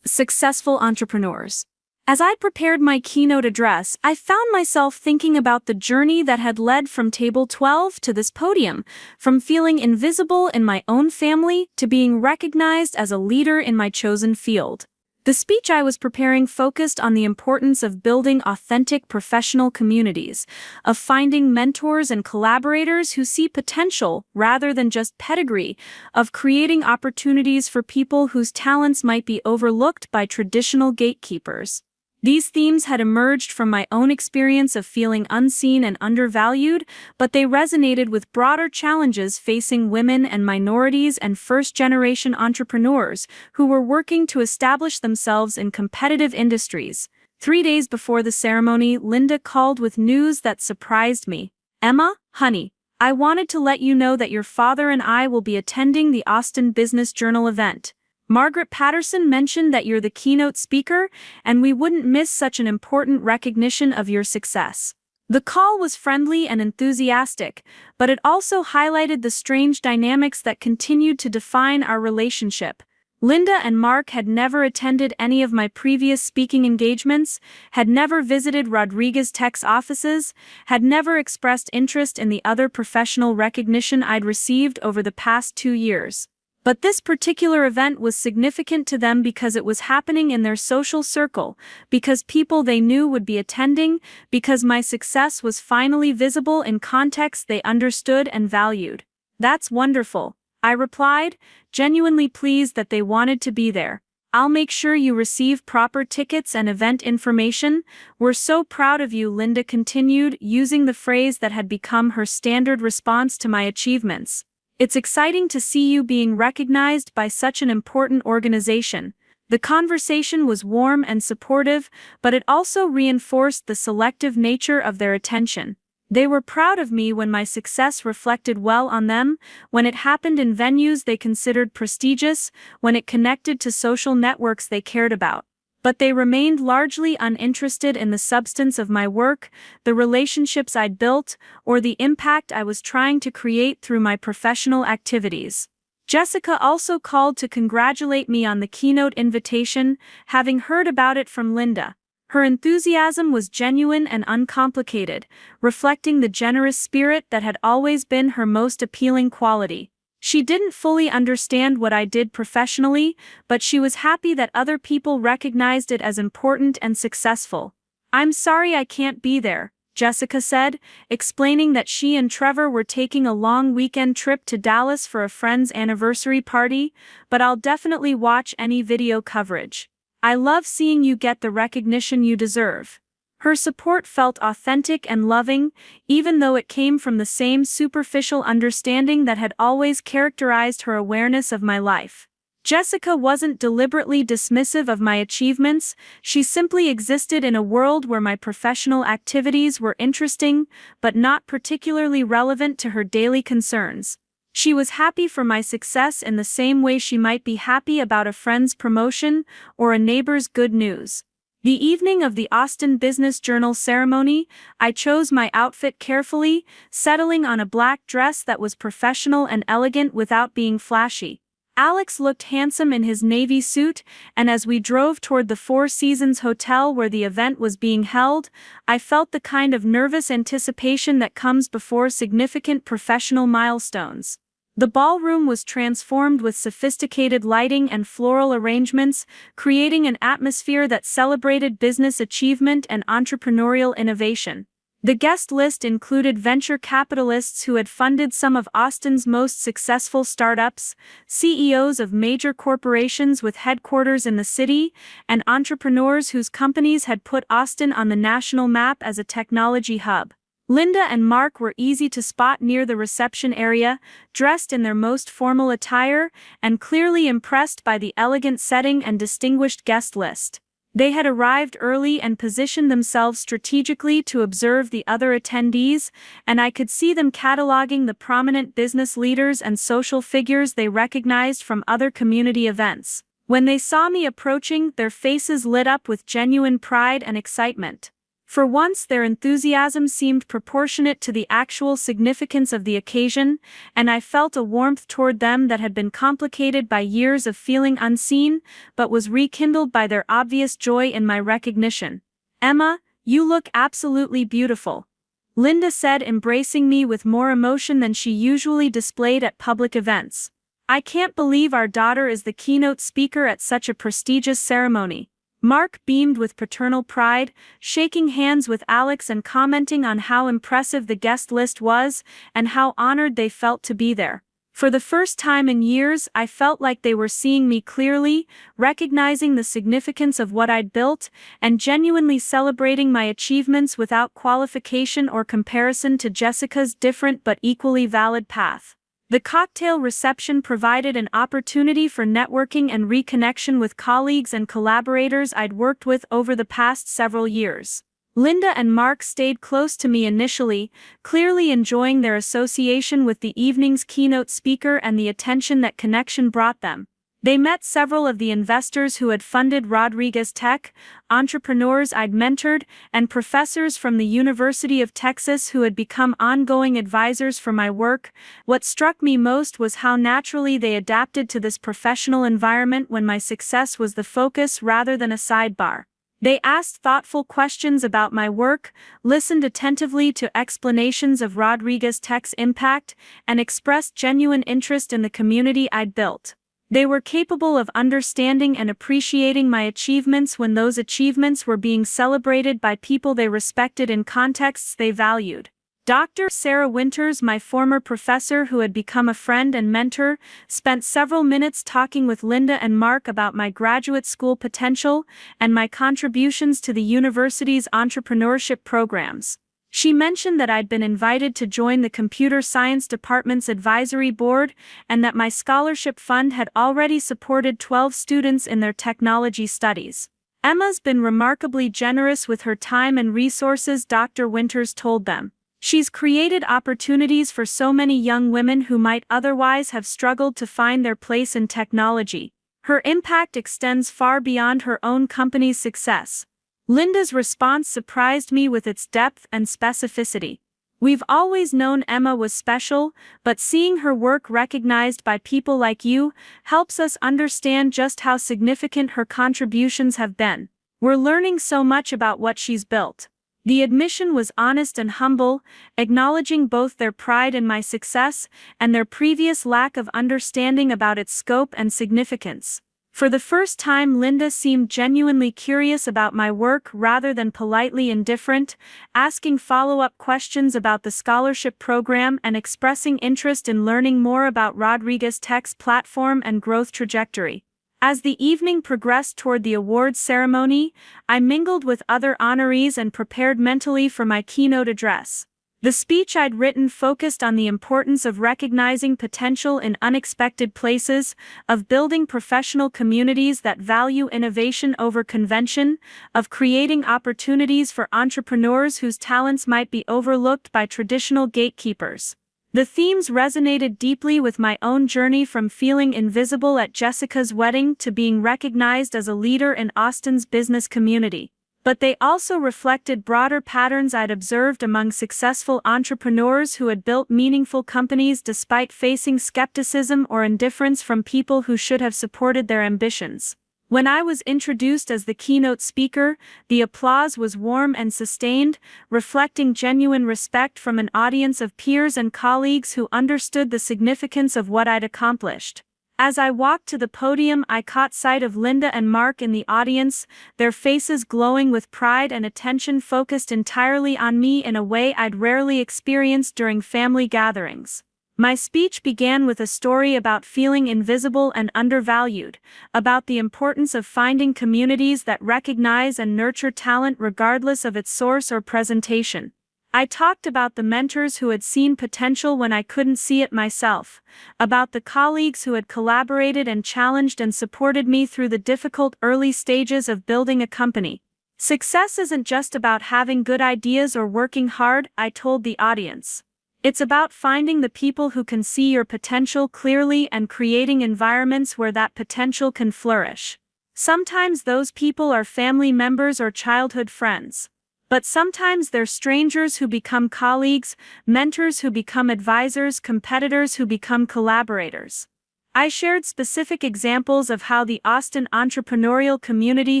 successful entrepreneurs. As I prepared my keynote address, I found myself thinking about the journey that had led from table 12 to this podium, from feeling invisible in my own family to being recognized as a leader in my chosen field. The speech I was preparing focused on the importance of building authentic professional communities, of finding mentors and collaborators who see potential rather than just pedigree, of creating opportunities for people whose talents might be overlooked by traditional gatekeepers. These themes had emerged from my own experience of feeling unseen and undervalued, but they resonated with broader challenges facing women and minorities and first-generation entrepreneurs who were working to establish themselves in competitive industries. 3 days before the ceremony, Linda called with news that surprised me. "Emma, honey, I wanted to let you know that your father and I will be attending the Austin Business Journal event. Margaret Patterson mentioned that you're the keynote speaker, and we wouldn't miss such an important recognition of your success." The call was friendly and enthusiastic, but it also highlighted the strange dynamics that continued to define our relationship. Linda and Mark had never attended any of my previous speaking engagements, had never visited Rodriguez Tech's offices, had never expressed interest in the other professional recognition I'd received over the past 2 years. But this particular event was significant to them because it was happening in their social circle, because people they knew would be attending, because my success was finally visible in contexts they understood and valued. "That's wonderful," I replied, genuinely pleased that they wanted to be there. "I'll make sure you receive proper tickets and event information. We're so proud of you," Linda continued, using the phrase that had become her standard response to my achievements. "It's exciting to see you being recognized by such an important organization." The conversation was warm and supportive, but it also reinforced the selective nature of their attention. They were proud of me when my success reflected well on them, when it happened in venues they considered prestigious, when it connected to social networks they cared about. But they remained largely uninterested in the substance of my work, the relationships I'd built, or the impact I was trying to create through my professional activities. Jessica also called to congratulate me on the keynote invitation, having heard about it from Linda. Her enthusiasm was genuine and uncomplicated, reflecting the generous spirit that had always been her most appealing quality. She didn't fully understand what I did professionally, but she was happy that other people recognized it as important and successful. "I'm sorry I can't be there," Jessica said, explaining that she and Trevor were taking a long weekend trip to Dallas for a friend's anniversary party, "but I'll definitely watch any video coverage. I love seeing you get the recognition you deserve." Her support felt authentic and loving, even though it came from the same superficial understanding that had always characterized her awareness of my life. Jessica wasn't deliberately dismissive of my achievements, she simply existed in a world where my professional activities were interesting, but not particularly relevant to her daily concerns. She was happy for my success in the same way she might be happy about a friend's promotion or a neighbor's good news. The evening of the Austin Business Journal ceremony, I chose my outfit carefully, settling on a black dress that was professional and elegant without being flashy. Alex looked handsome in his navy suit, and as we drove toward the Four Seasons Hotel where the event was being held, I felt the kind of nervous anticipation that comes before significant professional milestones. The ballroom was transformed with sophisticated lighting and floral arrangements, creating an atmosphere that celebrated business achievement and entrepreneurial innovation. The guest list included venture capitalists who had funded some of Austin's most successful startups, CEOs of major corporations with headquarters in the city, and entrepreneurs whose companies had put Austin on the national map as a technology hub. Linda and Mark were easy to spot near the reception area, dressed in their most formal attire, and clearly impressed by the elegant setting and distinguished guest list. They had arrived early and positioned themselves strategically to observe the other attendees, and I could see them cataloging the prominent business leaders and social figures they recognized from other community events. When they saw me approaching, their faces lit up with genuine pride and excitement. For once, their enthusiasm seemed proportionate to the actual significance of the occasion, and I felt a warmth toward them that had been complicated by years of feeling unseen, but was rekindled by their obvious joy in my recognition. "Emma, you look absolutely beautiful," Linda said, embracing me with more emotion than she usually displayed at public events. "I can't believe our daughter is the keynote speaker at such a prestigious ceremony." Mark beamed with paternal pride, shaking hands with Alex and commenting on how impressive the guest list was and how honored they felt to be there. For the first time in years, I felt like they were seeing me clearly, recognizing the significance of what I'd built, and genuinely celebrating my achievements without qualification or comparison to Jessica's different but equally valid path. The cocktail reception provided an opportunity for networking and reconnection with colleagues and collaborators I'd worked with over the past several years. Linda and Mark stayed close to me initially, clearly enjoying their association with the evening's keynote speaker and the attention that connection brought them. They met several of the investors who had funded Rodriguez Tech, entrepreneurs I'd mentored, and professors from the University of Texas who had become ongoing advisors for my work. What struck me most was how naturally they adapted to this professional environment when my success was the focus rather than a sidebar. They asked thoughtful questions about my work, listened attentively to explanations of Rodriguez Tech's impact, and expressed genuine interest in the community I'd built. They were capable of understanding and appreciating my achievements when those achievements were being celebrated by people they respected in contexts they valued. Dr. Sarah Winters, my former professor who had become a friend and mentor, spent several minutes talking with Linda and Mark about my graduate school potential and my contributions to the university's entrepreneurship programs. She mentioned that I'd been invited to join the computer science department's advisory board and that my scholarship fund had already supported 12 students in their technology studies. "Emma's been remarkably generous with her time and resources," Dr. Winters told them. "She's created opportunities for so many young women who might otherwise have struggled to find their place in technology. Her impact extends far beyond her own company's success." Linda's response surprised me with its depth and specificity. "We've always known Emma was special, but seeing her work recognized by people like you helps us understand just how significant her contributions have been. We're learning so much about what she's built." The admission was honest and humble, acknowledging both their pride in my success and their previous lack of understanding about its scope and significance. For the first time, Linda seemed genuinely curious about my work rather than politely indifferent, asking follow-up questions about the scholarship program and expressing interest in learning more about Rodriguez Tech's platform and growth trajectory. As the evening progressed toward the awards ceremony, I mingled with other honorees and prepared mentally for my keynote address. The speech I'd written focused on the importance of recognizing potential in unexpected places, of building professional communities that value innovation over convention, of creating opportunities for entrepreneurs whose talents might be overlooked by traditional gatekeepers. The themes resonated deeply with my own journey from feeling invisible at Jessica's wedding to being recognized as a leader in Austin's business community. But they also reflected broader patterns I'd observed among successful entrepreneurs who had built meaningful companies despite facing skepticism or indifference from people who should have supported their ambitions. When I was introduced as the keynote speaker, the applause was warm and sustained, reflecting genuine respect from an audience of peers and colleagues who understood the significance of what I'd accomplished. As I walked to the podium, I caught sight of Linda and Mark in the audience, their faces glowing with pride and attention focused entirely on me in a way I'd rarely experienced during family gatherings. My speech began with a story about feeling invisible and undervalued, about the importance of finding communities that recognize and nurture talent regardless of its source or presentation. I talked about the mentors who had seen potential when I couldn't see it myself, about the colleagues who had collaborated and challenged and supported me through the difficult early stages of building a company. Success isn't just about having good ideas or working hard, I told the audience. It's about finding the people who can see your potential clearly and creating environments where that potential can flourish. Sometimes those people are family members or childhood friends. But sometimes they're strangers who become colleagues, mentors who become advisors, competitors who become collaborators. I shared specific examples of how the Austin entrepreneurial community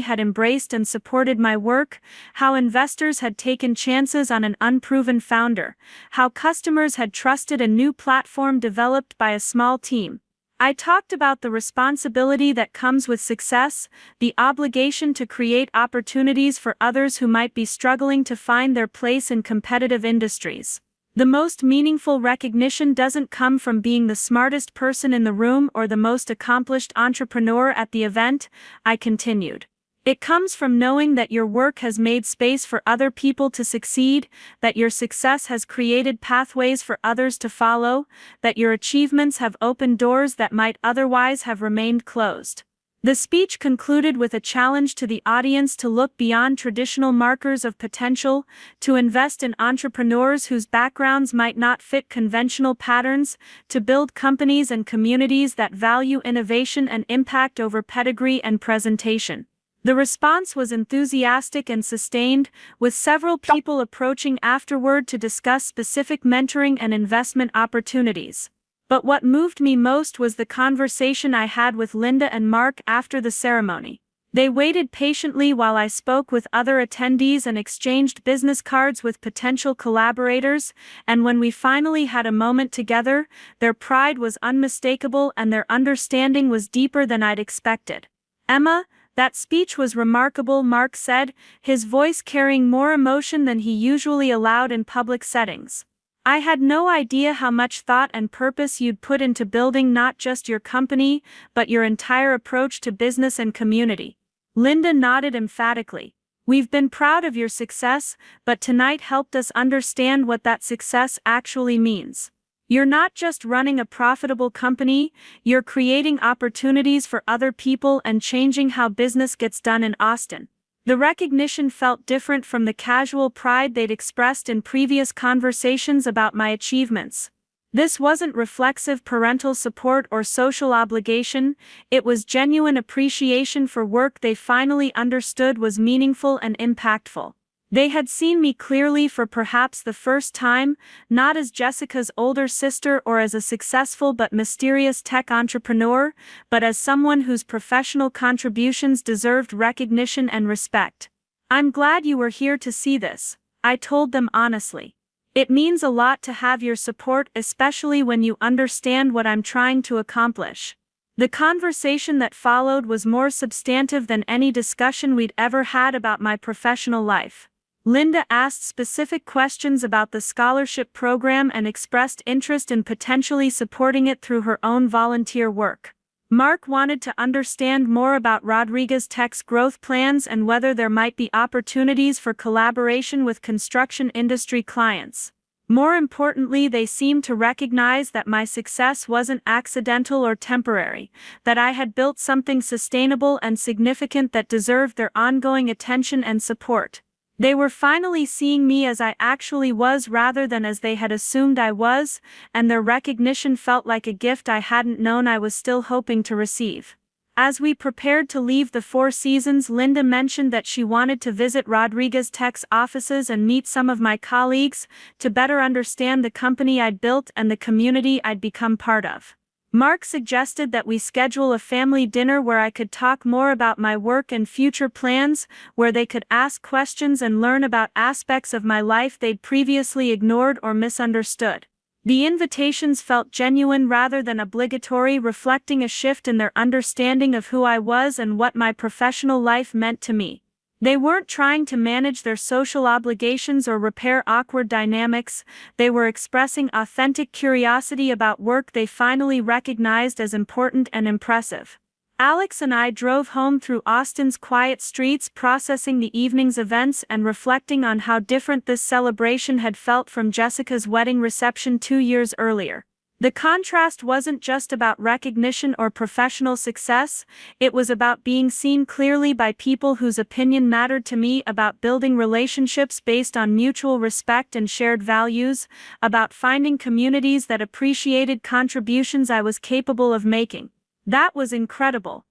had embraced and supported my work, how investors had taken chances on an unproven founder, how customers had trusted a new platform developed by a small team. I talked about the responsibility that comes with success, the obligation to create opportunities for others who might be struggling to find their place in competitive industries. The most meaningful recognition doesn't come from being the smartest person in the room or the most accomplished entrepreneur at the event, I continued. It comes from knowing that your work has made space for other people to succeed, that your success has created pathways for others to follow, that your achievements have opened doors that might otherwise have remained closed. The speech concluded with a challenge to the audience to look beyond traditional markers of potential, to invest in entrepreneurs whose backgrounds might not fit conventional patterns, to build companies and communities that value innovation and impact over pedigree and presentation. The response was enthusiastic and sustained, with several people approaching afterward to discuss specific mentoring and investment opportunities. But what moved me most was the conversation I had with Linda and Mark after the ceremony. They waited patiently while I spoke with other attendees and exchanged business cards with potential collaborators, and when we finally had a moment together, their pride was unmistakable and their understanding was deeper than I'd expected. "Emma, that speech was remarkable," Mark said, his voice carrying more emotion than he usually allowed in public settings. "I had no idea how much thought and purpose you'd put into building not just your company, but your entire approach to business and community." Linda nodded emphatically. "We've been proud of your success, but tonight helped us understand what that success actually means. You're not just running a profitable company, you're creating opportunities for other people and changing how business gets done in Austin." The recognition felt different from the casual pride they'd expressed in previous conversations about my achievements. This wasn't reflexive parental support or social obligation, it was genuine appreciation for work they finally understood was meaningful and impactful. They had seen me clearly for perhaps the first time, not as Jessica's older sister or as a successful but mysterious tech entrepreneur, but as someone whose professional contributions deserved recognition and respect. "I'm glad you were here to see this," I told them honestly. "It means a lot to have your support, especially when you understand what I'm trying to accomplish." The conversation that followed was more substantive than any discussion we'd ever had about my professional life. Linda asked specific questions about the scholarship program and expressed interest in potentially supporting it through her own volunteer work. Mark wanted to understand more about Rodriguez Tech's growth plans and whether there might be opportunities for collaboration with construction industry clients. More importantly, they seemed to recognize that my success wasn't accidental or temporary, that I had built something sustainable and significant that deserved their ongoing attention and support. They were finally seeing me as I actually was rather than as they had assumed I was, and their recognition felt like a gift I hadn't known I was still hoping to receive. As we prepared to leave the Four Seasons, Linda mentioned that she wanted to visit Rodriguez Tech's offices and meet some of my colleagues to better understand the company I'd built and the community I'd become part of. Mark suggested that we schedule a family dinner where I could talk more about my work and future plans, where they could ask questions and learn about aspects of my life they'd previously ignored or misunderstood. The invitations felt genuine rather than obligatory, reflecting a shift in their understanding of who I was and what my professional life meant to me. They weren't trying to manage their social obligations or repair awkward dynamics, they were expressing authentic curiosity about work they finally recognized as important and impressive. Alex and I drove home through Austin's quiet streets, processing the evening's events and reflecting on how different this celebration had felt from Jessica's wedding reception 2 years earlier. The contrast wasn't just about recognition or professional success, it was about being seen clearly by people whose opinion mattered to me, about building relationships based on mutual respect and shared values, about finding communities that appreciated contributions I was capable of making. That was incredible,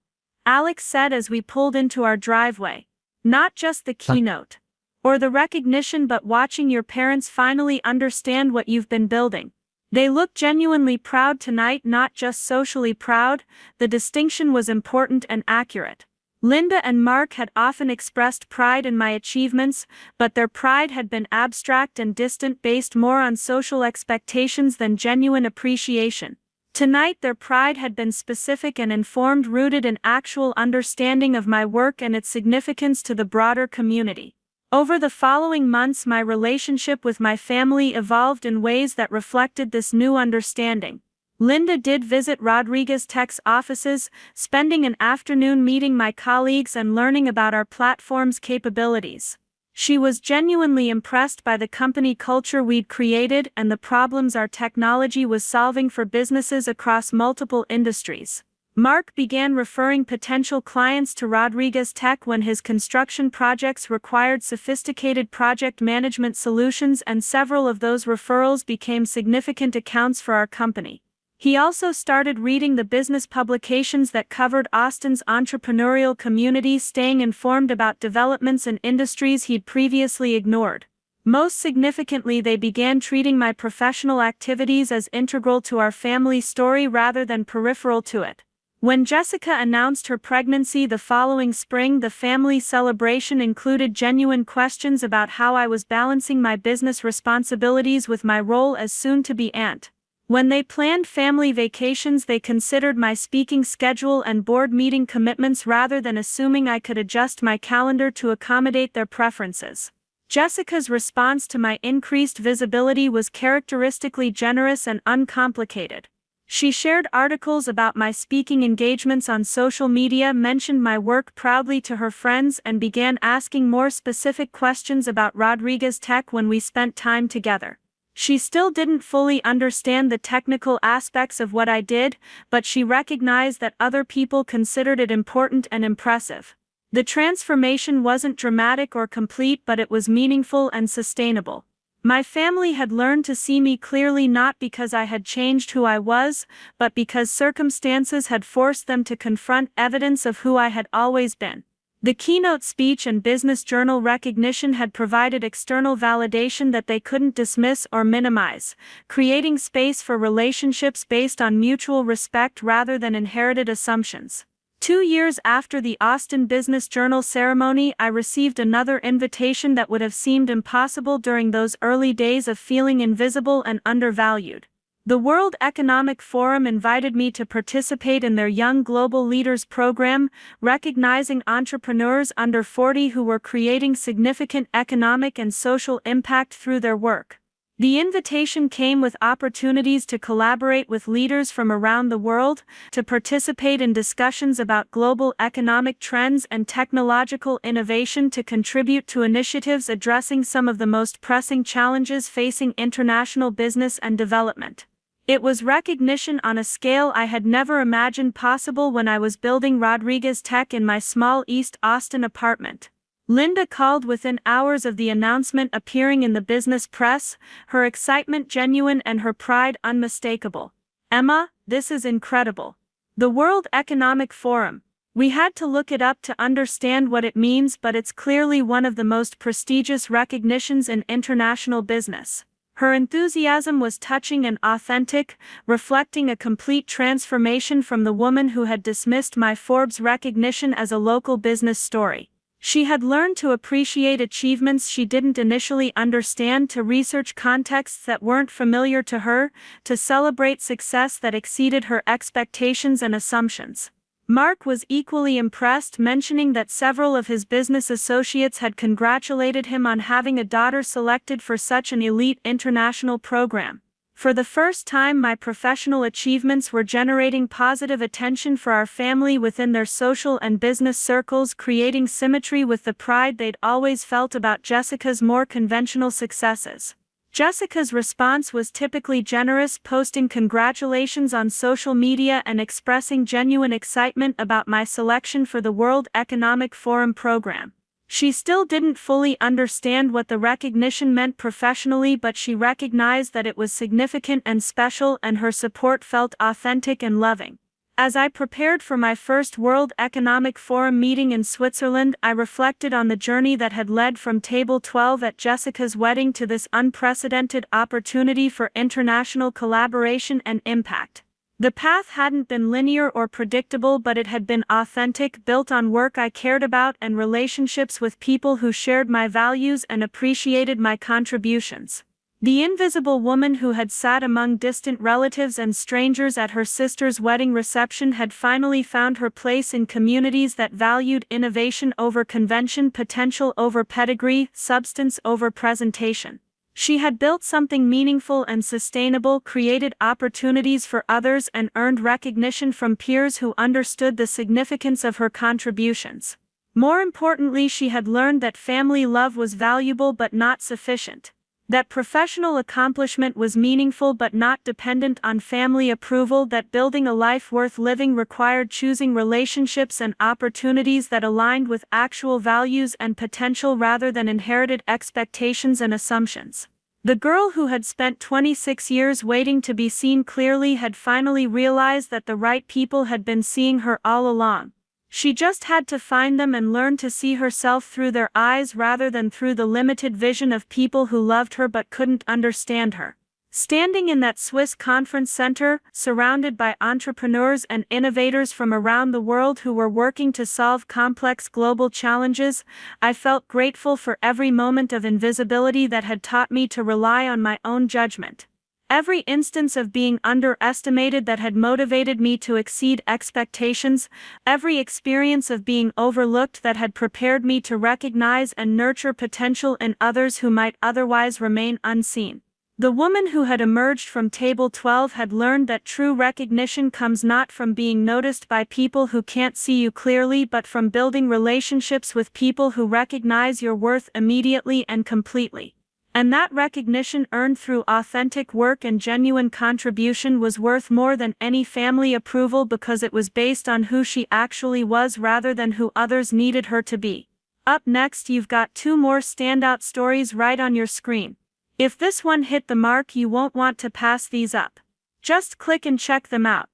Alex said as we pulled into our driveway. Not just the keynote or the recognition, but watching your parents finally understand what you've been building. They looked genuinely proud tonight, not just socially proud. The distinction was important and accurate. Linda and Mark had often expressed pride in my achievements, but their pride had been abstract and distant, based more on social expectations than genuine appreciation. Tonight their pride had been specific and informed, rooted in actual understanding of my work and its significance to the broader community. Over the following months, my relationship with my family evolved in ways that reflected this new understanding. Linda did visit Rodriguez Tech's offices, spending an afternoon meeting my colleagues and learning about our platform's capabilities. She was genuinely impressed by the company culture we'd created and the problems our technology was solving for businesses across multiple industries. Mark began referring potential clients to Rodriguez Tech when his construction projects required sophisticated project management solutions, and several of those referrals became significant accounts for our company. He also started reading the business publications that covered Austin's entrepreneurial community, staying informed about developments in industries he'd previously ignored. Most significantly, they began treating my professional activities as integral to our family story rather than peripheral to it. When Jessica announced her pregnancy the following spring, the family celebration included genuine questions about how I was balancing my business responsibilities with my role as soon-to-be aunt. When they planned family vacations, they considered my speaking schedule and board meeting commitments rather than assuming I could adjust my calendar to accommodate their preferences. Jessica's response to my increased visibility was characteristically generous and uncomplicated. She shared articles about my speaking engagements on social media, mentioned my work proudly to her friends, and began asking more specific questions about Rodriguez Tech when we spent time together. She still didn't fully understand the technical aspects of what I did, but she recognized that other people considered it important and impressive. The transformation wasn't dramatic or complete, but it was meaningful and sustainable. My family had learned to see me clearly, not because I had changed who I was, but because circumstances had forced them to confront evidence of who I had always been. The keynote speech and business journal recognition had provided external validation that they couldn't dismiss or minimize, creating space for relationships based on mutual respect rather than inherited assumptions. 2 years after the Austin Business Journal ceremony, I received another invitation that would have seemed impossible during those early days of feeling invisible and undervalued. The World Economic Forum invited me to participate in their Young Global Leaders program, recognizing entrepreneurs under 40 who were creating significant economic and social impact through their work. The invitation came with opportunities to collaborate with leaders from around the world, to participate in discussions about global economic trends and technological innovation, to contribute to initiatives addressing some of the most pressing challenges facing international business and development. It was recognition on a scale I had never imagined possible when I was building Rodriguez Tech in my small East Austin apartment. Linda called within hours of the announcement appearing in the business press, her excitement genuine and her pride unmistakable. "Emma, this is incredible. The World Economic Forum. We had to look it up to understand what it means, but it's clearly one of the most prestigious recognitions in international business. Her enthusiasm was touching and authentic, reflecting a complete transformation from the woman who had dismissed my Forbes recognition as a local business story. She had learned to appreciate achievements she didn't initially understand, to research contexts that weren't familiar to her, to celebrate success that exceeded her expectations and assumptions. Mark was equally impressed, mentioning that several of his business associates had congratulated him on having a daughter selected for such an elite international program. For the first time, my professional achievements were generating positive attention for our family within their social and business circles, creating symmetry with the pride they'd always felt about Jessica's more conventional successes. Jessica's response was typically generous, posting congratulations on social media and expressing genuine excitement about my selection for the World Economic Forum program. She still didn't fully understand what the recognition meant professionally, but she recognized that it was significant and special, and her support felt authentic and loving. As I prepared for my first World Economic Forum meeting in Switzerland, I reflected on the journey that had led from Table 12 at Jessica's wedding to this unprecedented opportunity for international collaboration and impact. The path hadn't been linear or predictable, but it had been authentic, built on work I cared about and relationships with people who shared my values and appreciated my contributions. The invisible woman who had sat among distant relatives and strangers at her sister's wedding reception had finally found her place in communities that valued innovation over convention, potential over pedigree, substance over presentation. She had built something meaningful and sustainable, created opportunities for others, and earned recognition from peers who understood the significance of her contributions. More importantly, she had learned that family love was valuable but not sufficient. That professional accomplishment was meaningful but not dependent on family approval, that building a life worth living required choosing relationships and opportunities that aligned with actual values and potential rather than inherited expectations and assumptions. The girl who had spent 26 years waiting to be seen clearly had finally realized that the right people had been seeing her all along. She just had to find them and learn to see herself through their eyes rather than through the limited vision of people who loved her but couldn't understand her. Standing in that Swiss conference center, surrounded by entrepreneurs and innovators from around the world who were working to solve complex global challenges, I felt grateful for every moment of invisibility that had taught me to rely on my own judgment. Every instance of being underestimated that had motivated me to exceed expectations, every experience of being overlooked that had prepared me to recognize and nurture potential in others who might otherwise remain unseen. The woman who had emerged from Table 12 had learned that true recognition comes not from being noticed by people who can't see you clearly, but from building relationships with people who recognize your worth immediately and completely. And that recognition, earned through authentic work and genuine contribution, was worth more than any family approval because it was based on who she actually was rather than who others needed her to be. Up next, you've got two more standout stories right on your screen. If this one hit the mark, you won't want to pass these up. Just click and check them out.